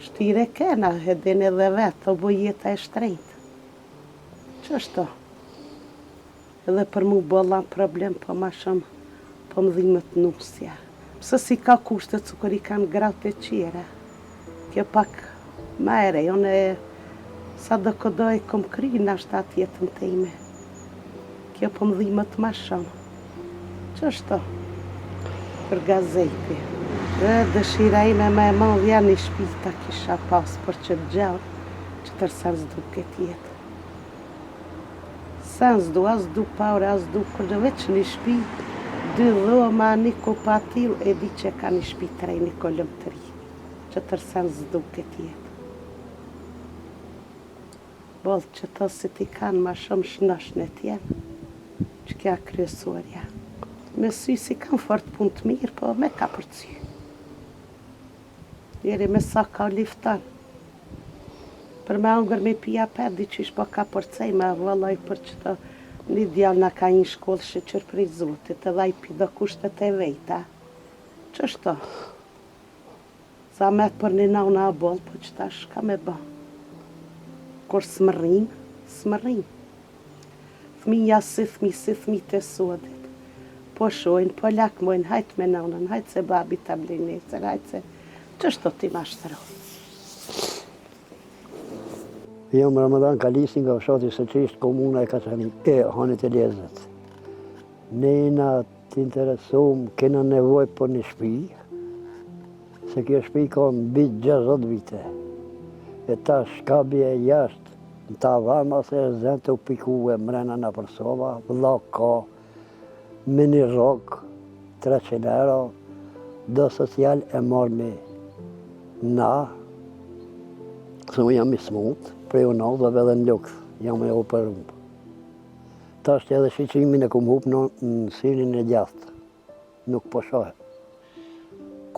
Shtirë e kena, edhin edhe vetë, o bu jeta e shtrejtë. Që është to? Edhe për mu bolla problem, po ma shumë, po më dhimet nusja. Pse si ka kushte cukër i kanë gratë e qire. Kjo pak ma ere, unë sa do këdoj kom kry në ashtë atë jetën të ime. Kjo po më dhimet ma shumë. Që është to? Për gazeti. Dëshira ime me e madhja një shpita kisha pas për që gjallë, që tërsa s'du këtë jetë. Sa s'du, as du paure, as du kërë veç një shpi, 2 dhoma, një kupatil, e di që ka një shpi 3, një kolëm 3, që tërsa s'du këtë jetë. Bolë që to si ti kanë ma shumë shnosh në tjenë, që kja kryesorja. Me sy si kanë fort pun të mirë, po me ka përcy. Njeri me sa ka liftan. Për me angër me pija pedi që ish po ka përcej me vëlloj për që të një djallë në ka një shkollë shëqër për i zotit edhe i pido kushtet e vejta. Që është to? Sa met për një nauna a bolë, po që ta shka me ba. Kur smërin, smërin. Thminja si thmi të sodit. Po shojnë, po lakmojnë, hajtë me naunën, hajtë se babi të blinesër, hajtë se... Që është të ti ma shtëro? Jam Ramadan Kalisi nga fshati Seçisht, komuna e Kaçanik, e Hanit e Lezët. Ne jena të interesum, kena nevoj për një shpi, se kjo shpi ka mbi 60 vite. E ta shkabje jashtë, në tavan, ose e zënë të pikue mrena në përsova, vëllak ka, mini rock, 300 euro, do social e marrë me na, se mu jam i smut, prej unazave dhe në luks, jam e operum. Ta është edhe shqiqimin e kum hup në sinin e gjastë, nuk po shohe.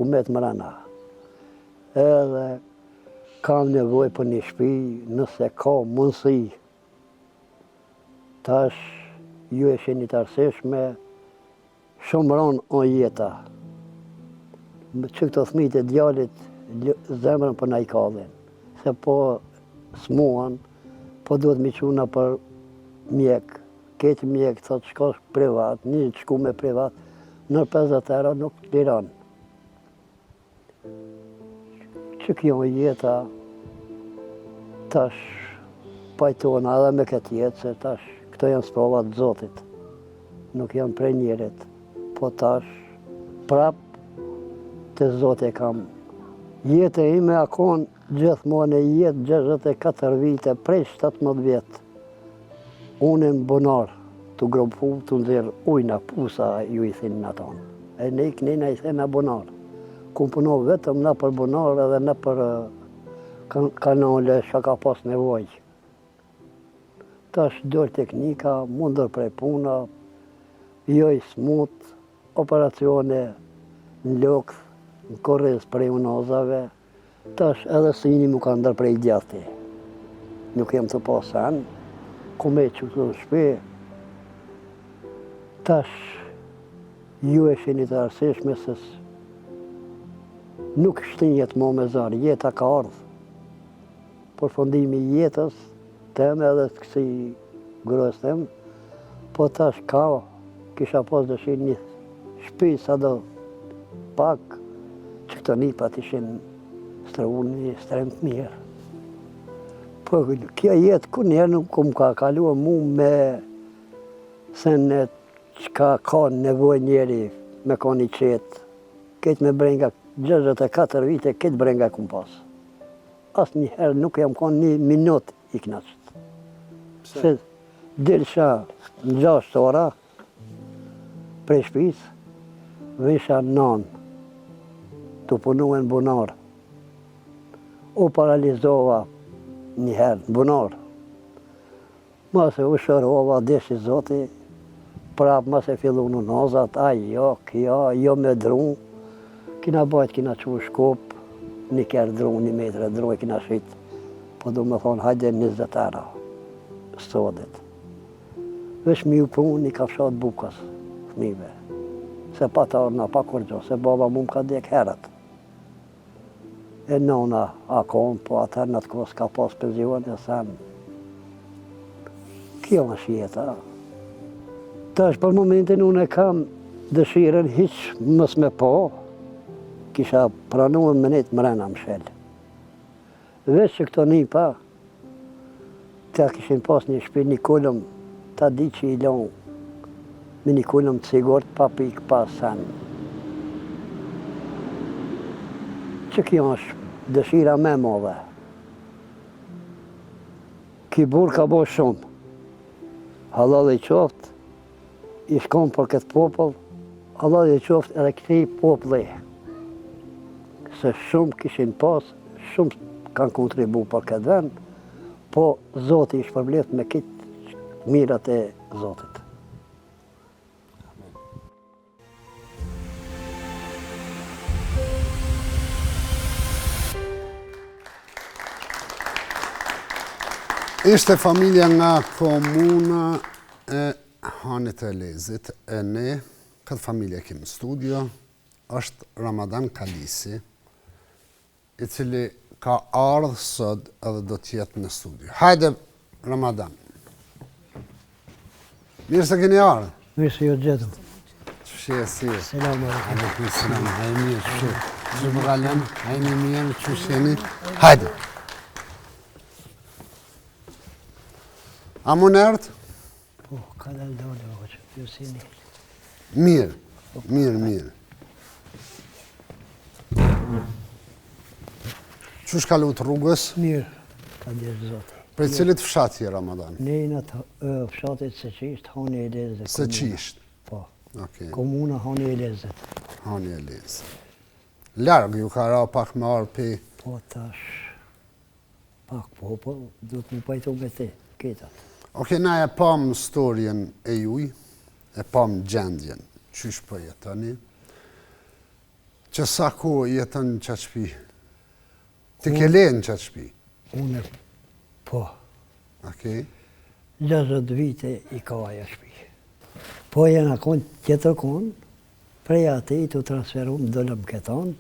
Kumet mrena. Edhe kam nevoj për një shpi, nëse ka mundësi. Tash, ju e sheni të arseshme, shumë ranë o jeta. Që këto thmit e djallit, zemrën për na i kallin. Se po smuan, po duhet mi quna për mjek. Ketë mjek, thot shkosh privat, një shku me privat, në 50 euro nuk të liran. Që kjo jeta, tash pajtona edhe me këtë jetë, se tash këto janë sprovat Zotit. Nuk janë prej njerit, po tash prap të Zotit kam. Jetë e ime akon gjithmonë e jetë 64 vite, prej 17 vjetë. Unë në bonar të grobu të nëzirë ujna pusa ju i thinë në tonë. E ne i kënina i thinë në bonar. Kumë puno vetëm në për bonar edhe në për kanale që ka pas nevoj. Tash dërë teknika, mundër prej puna, jo i smut, operacione në lukth, në korrez prej unazave, tash edhe sini mu ka ndër prej gjati. Nuk jem të pasan, ku me që të shpe, tash ju e sheni të arseshme se nuk shtin jetë mo me zarë, jeta ka ardhë. Por fondimi jetës, tem edhe të kësi grës tem, po tash ka, kisha pas dëshin një shpi sa do pak, që këto nipat ishin një strem të mirë. Po kja jetë ku njerë nuk ku më ka kalua mu me senet që ka nevoj njeri me ka një qetë. Ketë me brenga 64 vite, ketë brenga ku më pasë. Asë njëherë nuk jam ka një minut i knaqët. Se dilësha në 6 ora prej shpisë, visha nanë të punu në bunar. U paralizova njëherë, bunar. Mase u shërova, deshi zoti, prapë mase fillu në nazat, jo, jo me dru. Kina bajt, kina që shkop, një kërë dru, 1 metrë dru e kina shqit. Po du me thonë, hajde 20 euro, sodit. Vesh mi u pun, një ka fshat bukas, fmive. Se pa ta orna, pa kur gjo, se baba mu më ka dek herët. E nona akon, po atër në të kohë s'ka pas penzion e sen. Kjo është jeta. Tash për momentin unë e kam dëshiren hiq mës me po, kisha pranuar me net mrena mshel. Veç që këto nipa, ta kishin pas një shpi një kullëm, ta di që i lonë, me një kullëm të sigurt pa pik pa sen. Që kjo është dëshira me modhe. Ki burë ka bo shumë. Allah dhe i qoftë, i shkon për këtë popull, Allah dhe i qoftë edhe këti populli. Se shumë kishin pas, shumë kanë kontribu për këtë vend, po Zoti i shpërblet me këtë mirat e Zotit. Ishte familja nga komuna e Hanit e Lezit, e ne, këtë familje kemi në studio, është Ramadan Kalisi, i cili ka ardhë sot edhe do t'jetë në studio. Hajde, Ramadan. Mirë se keni ardhë. Mirë se jo gjetëm. Që shie si? Selam alaikum. Aleikum selam. Hajde mirë, që. Që më galen, hajde mirë, që sheni. Hajde. A më nërtë? Po, ka dalë dole, o që ju si një. Mirë, mirë. Që shkallu të rrugës? Mirë, ka dirë zote. Për cilit fshat je, Ramadan? Ne në fshatit Seqisht, Hani e Lezet. Seqisht? Po. Komuna Hani e Lezet. Hani e Lezet. Largë, ju ka ra pak me arë për... Po, tash, pak po, du të më pajtu me te, ketat. Na e pam storjen e juj, e pam gjendjen, qysh për jetëni, që sa ko jetën në qatë shpi? Ti ke lenë në qatë shpi? Une, po. 60 vite i ka aja shpi. Po jena konë tjetër konë, prej ati i të transferu më dëllëm këton,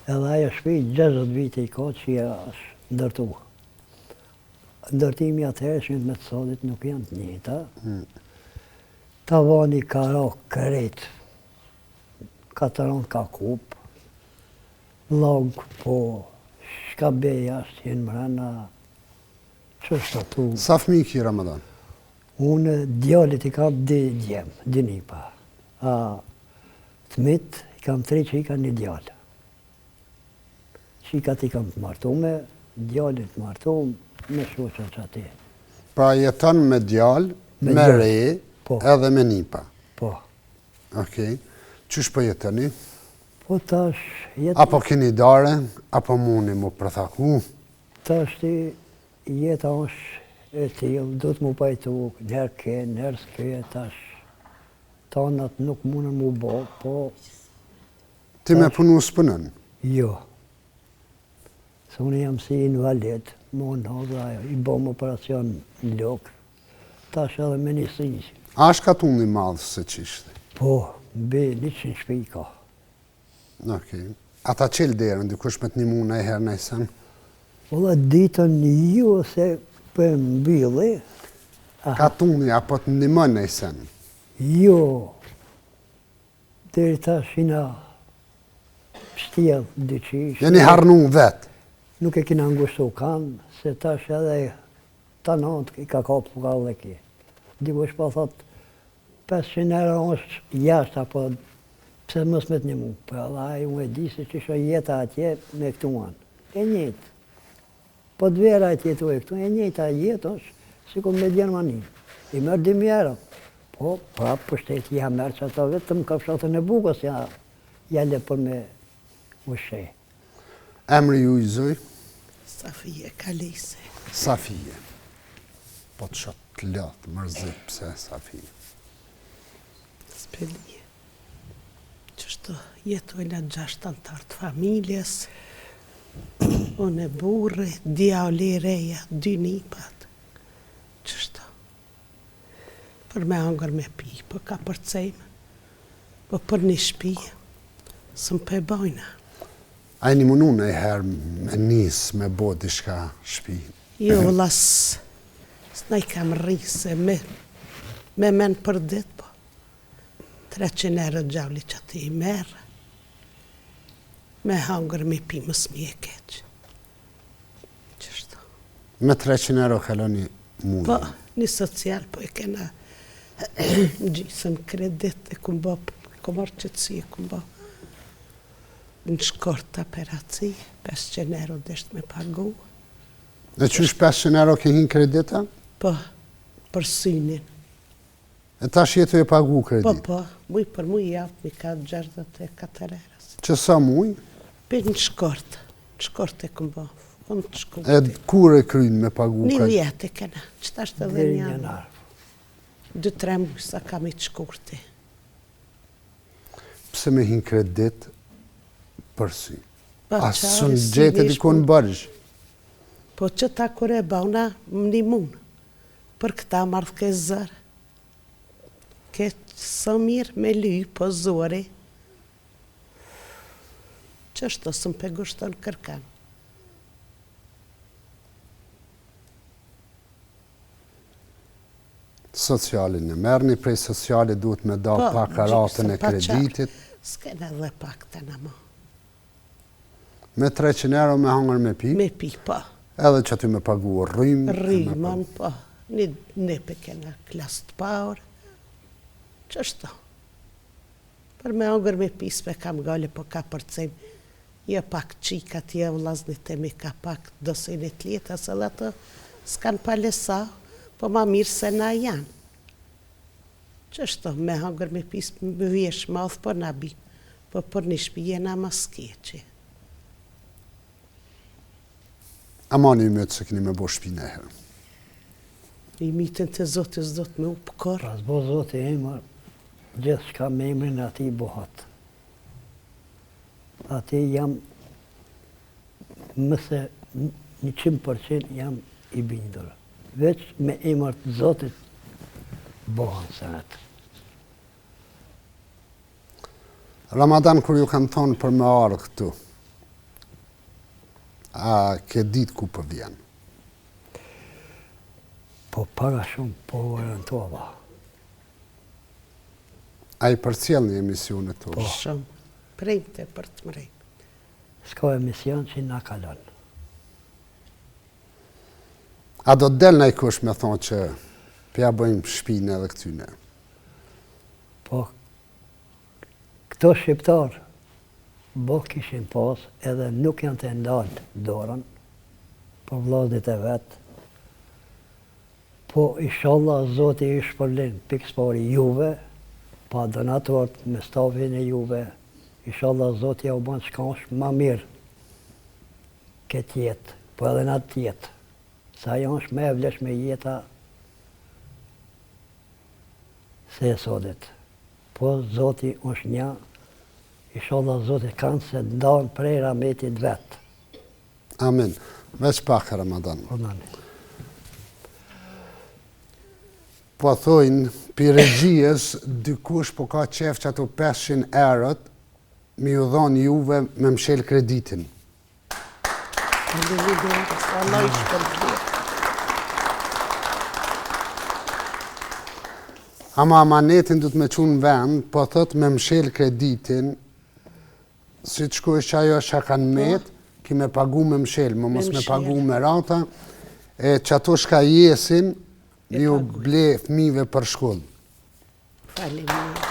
edhe aja shpi 60 vite i ka që ja është ndërtu. Ndërtimi atëherë që me të sodit nuk janë të njëta. Tavani ka ra kret, katëron ka kup, log po, shkabeja është jenë mrena, që është të tu. Sa fëmi ki, Ramadan? Unë djallit i kam di nipa. A të mitë i kam 3 që i kam një djallë. Qikat i kam të martume, djallit të martume, me shoqën që ati. Pra jeton me djallë, me re, edhe me nipa? Po. Qysh për jetëni? Po tash... Apo keni dare, apo muni mu përthaku? Tash ti jeta është e tjilë, do të mu pajtu, njerë ke, njerë s'ke, tash tanat nuk mundën mu bo, po... Ti me punu s'pënën? Jo. Se unë jam si invalid, më në hodha, i bom operacion në lok, tash edhe me një sinjë. A është ka tundi madhë se qishtë? Po, be 100 shpi ka. Ata qëllë derën, dikush me të një muna e herë në isen? Ola ditën ju se për mbilli. Ka tundi apo të ndimën në isen? Jo, deri tash ina shtjellë dyqish. Jeni harnu vetë? Nuk e kina ngushtu kanë, se tash edhe tanant i ka kapë të ka dhe ki. Dikush pa thot, 500 euro është jashtë, apo pse mos me të një mu. Për edhe ajo u e di se që shë jeta atje me këtu anë. E njëtë. Po të vera atje të e këtu, e njëtë a jetë është, si ku me Gjermani. I mërë 2.000 euro. Po, prapë për shtetë ja mërë që ato vetëm ka fshatën e Bukës, ja le për me ushej. Emri ju i zoj? Safije Kalise. Safije. Po të shotë të lëtë, mërzit, pëse Safije? Spelije. Qështu jetojnë 6 antarë të familjes, unë e burri, djali reja, 2 nipat. Qështu? Për me angër me pi, për ka përcejmë, për një shpi, së më përbojna. A e një mënu në e herë me nisë, me bo dishka shpi? Jo, las, s'na i kam rrisë, Me men për dit, po. 300 euro gjalli që ti i merë. Me hangër me pi më smi e keq. Qështu. Me 300 euro kaloni mundë? Po, një social, po e kena gjisën kredit e kumbo, kumar qëtësi e kumbo. Në shkort operaci, 500 euro deshtë me pagu. Dhe qysh 500 euro ke hin kredita? Po, për synin. E tash jetu e pagu kredit? Po, muj për muj javë, mi ka 64 euro. Që sa muj? Për në shkort e kumbo. E kur e kryin me pagu kredit? Një vjetë e kena, qëta është edhe një janë. 2-3 muj sa kam i të shkurti. Pse me hin kredit për sy? A së në gjete dikon bërgjë? Po që ta kure bauna më një mund, për këta mardhë ke zërë. Ke së mirë me ly, po zori. Që është të së më pegushton kërkan. Socialin e merni, prej socialit duhet me da pak aratën e kreditit. S'kene dhe pak të në më. Me 300 euro me hangër me pi? Me pi, po. Edhe që aty me pagu rrimë? Rrimën, po. Një nepe kena klasë të paur. Qështu? Për me hangër me pi, s'pe kam gale, po ka përcem. Jo pak qika tje vlaznit e mi ka pak dosinit ljetë, asë dhe të s'kan palesa, po ma mirë se na janë. Qështu? Me hangër me pi, më vjesh madhë, po nabi. Po për një shpi jena ma skeqi. A ma një mëtë se këni me bo shpi në herë? I mitën të zotës do të me u pëkor. Pas bo zotë e emër, gjithë shka me emrin ati bohat. Ati jam, mëse 100% jam i bindur. Veç me emër të zotit bohan se atë. Ramadan, kur ju kanë thonë për me arë këtu, a ke ditë ku për vjen? Po para shumë, po orientova. A i përcjell një emisionet të? Po shumë, prejmë të për të mrejmë. S'ka emision që nga kalon. A do të del në i kush me thonë që pja bëjmë shpinë edhe këtyne? Po, këto shqiptarë, bo kishin pas, edhe nuk janë të ndalë dorën, për vllaznit e vetë. Po, inshallah, Zoti i shpërlin pikës pari juve, pa donatorët me stafin e juve, inshallah, Zoti ja u banë shkansh ma mirë këtë jetë, po edhe në atë jetë. Sa janë shme e vlesh me jeta se e sotit. Po, Zoti është një, inshallah Zotit kanë se ndalën prej rahmetit vetë. Amin. Veç pak Ramadan. Po thojnë, për regjijës, dikush po ka qef që ato 500 eurot, mi ju dhonë juve me mshel kreditin. Ama amanetin du të me qunë vend, po thot me mshel kreditin, si të shkojsh që ajo që kanë metë, ki me pagu me mshel, më mos me pagu me rata, e që ato shka jesin, ju ble fmive për shkollë. Faleminderit.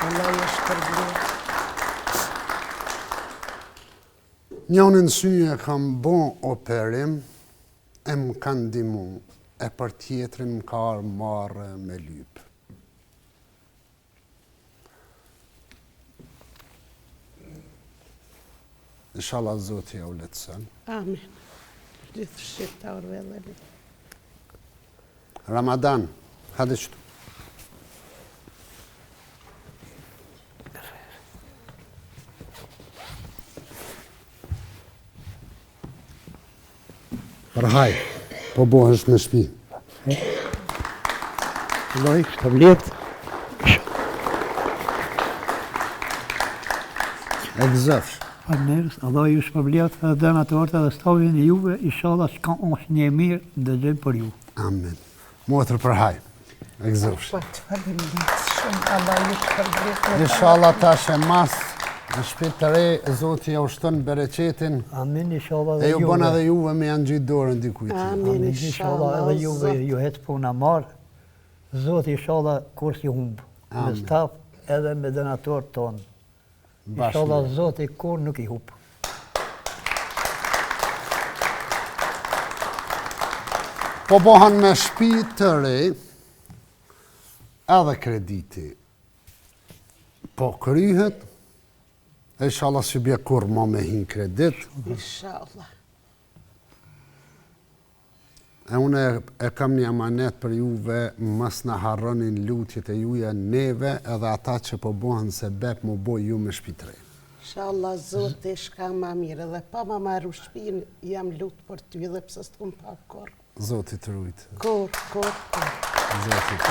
Allah ju shpërblet. Njënë në syje kam bon operim, e më kanë dimu, e për tjetërin më ka arë marë me lypë. Inshallah Zoti ja u letësën. Amin. Gjithë shqiptarëve dhe ne. Ramadan, hadi qëtu. Përhaj, po bohesh në shpi. Allah i shpërblet. E gëzëfsh. Falënderës, Allah ju shpërblet edhe donatorët edhe stafin e juve, inshallah që ka është një mirë ndëgjojmë për ju. Amen. Motër përhaj. E gëzofsh. Faleminderit shumë, Allah ju shpërblet. Inshallah tash e mas në shtëpi të re, Zoti ja ushton bereqetin. Amin, inshallah dhe juve. E ju bën edhe juve me janë gjitë dorën dikujt. Amin, inshallah edhe juve ju het puna marr. Zoti inshallah kur si humb. Me staf edhe me donatorët tonë. Inshallah Zoti kur nuk I humb. Po bohan me shtëpi të re, edhe krediti. Po kryhet, inshallah si bje kur ma me hin kredit. Inshallah. E une e kam një amanet për juve, mas në harronin lutjet e juja neve edhe ata që po bohen se bep mu boj ju me shtëpi të re. Inshallah Zoti shka ma mirë dhe pa ma marru shtëpin jam lutë për ty dhe pëse s'të më pa kur. Zoti të rujt. Kur.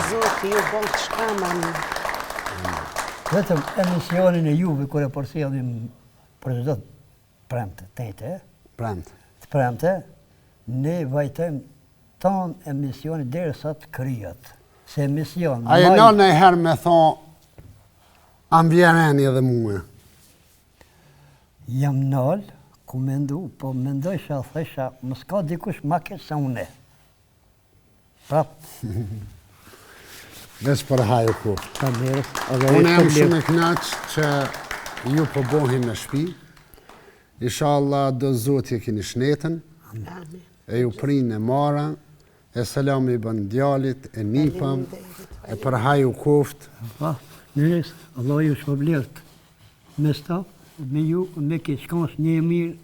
Zoti ju bon të shka ma mirë. Vetëm emisionin e juve kër e përsjellim për çdo premte, tete. Premte. Të premte, ne vajtojmë ton emisioni derisa të kryhet. Se emision. A e në herë me thonë, am vjereni edhe muë. Jam nal, ku mendu, po mendojsha, thesha, më s'ka dikush ma keq se une. Prap. Veç për haju ku. Unë jam shumë e knaq që ju po bohi me shtëpi. Inshallah do Zoti e kini shnetën. E ju prinë e mara. E selami i bën djalit, e nipam. E për haju kuft. Nëres, Allah ju shpërblet. Me staf, me ju, me ke shkans një mirë,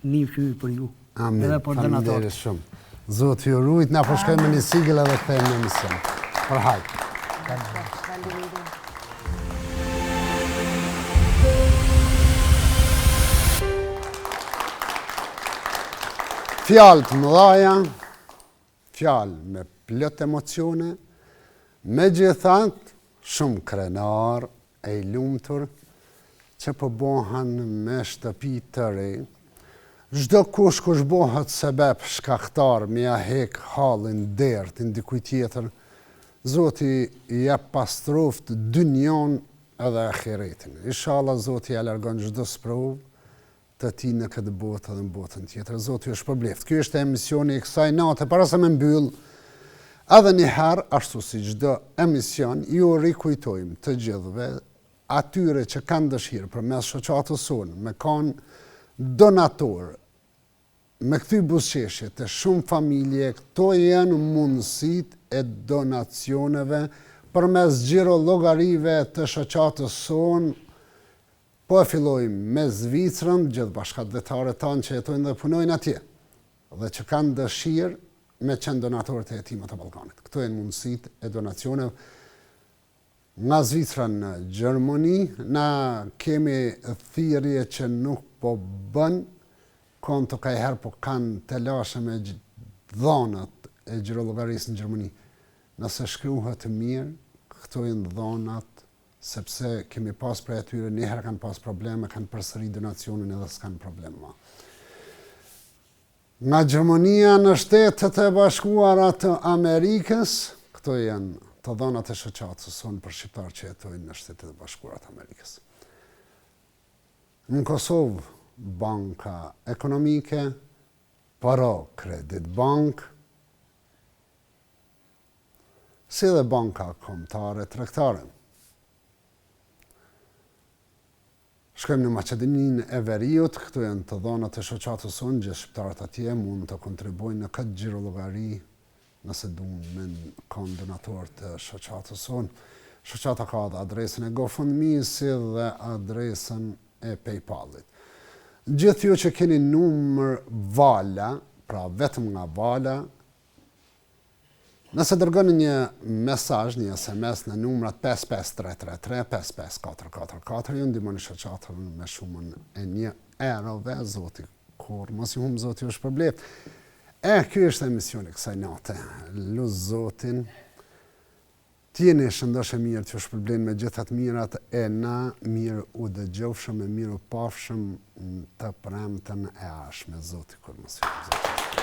një shumë për ju. Amin. Faleminderit shumë. Zoti ju rujt, na përshkojmë një sigël edhe kthejmë në emision. Për hajt. Fjalë të mëdhaja, fjalë me plot emocione, megjithatë shumë krenar e I lumtur që po bohen me shtëpi të re. Çdo kush bohet sebeb shkaktar me ja hek hallin dertin dikuj tjetër, Zoti jep pastroft dynjon edhe ahiretin. Inshallah Zoti ja largon çdo sprovë të ti në këtë botë edhe në botën tjetër. Zoti ju shpërbleft. Ky është emisioni I kësaj nate, para se me mbyll, edhe një herë, ashtu si çdo emision, ju rikujtojmë të gjithëve, atyre që kanë dëshirë për mes shoqatës sonë, me kanë donator, me këty buzëqeshje të shumë familje, këto janë mundësit e donacioneve për mes gjiro llogarive të shoqatës sonë. Po e fillojmë me Zvicrën, gjithë bashkëdhetarët tanë që jetojnë dhe punojnë atje, dhe që kanë dëshirë me qenë donatorët e Hetimet të Ballkanit. Këto janë mundësit e donacioneve. Nga Zvicra në Gjermani, na kemi thirrje që nuk po bën, konto ka herë po kanë telashe me dhonat e gjirollogarisë në Gjermani. Nëse shkruhet mirë, këto janë dhonat, sepse kemi pas për atyre, njëherë kanë pas probleme, kanë përsëri donacionin edhe s'kanë problema. Nga Gjermania në Shtetet e Bashkuara të Amerikës, këto janë të dhonat e shoqatës sonë për shqiptarë që jetojnë në Shtetet e Bashkuara të Amerikës. Në Kosovë, banka ekonomike, Pro Credit Bank, si dhe banka kombëtare tregtare. Shkojmë në Maqedoninë e Veriut, këtu janë të dhonat e shoqatës sonë, gjithë shqiptarët atje mund të kontribuojnë në këtë gjirolollogari nëse duan me kanë donator të shoqatës sonë. Shoqata ka dhe adresën e GoFundMe si dhe adresën e PayPal-it. Gjithë ju që keni numër Vala, pra vetëm nga Vala, nëse dërgoni një mesazh, një SMS në numrat 55333 55444, ju ndihmoni shoqatën me shumën e €1, Zoti kur mos ju humb, Zoti ju shpërbleft. Ky është emisioni kësaj nate. Lut Zotin. T'jeni shëndoshë mirë, t'ju shpërblen me gjithat mirat e na mirë u dëgjofshëm e mirë u pafshëm të premten e ardhshme. Zoti kur mos ju humb.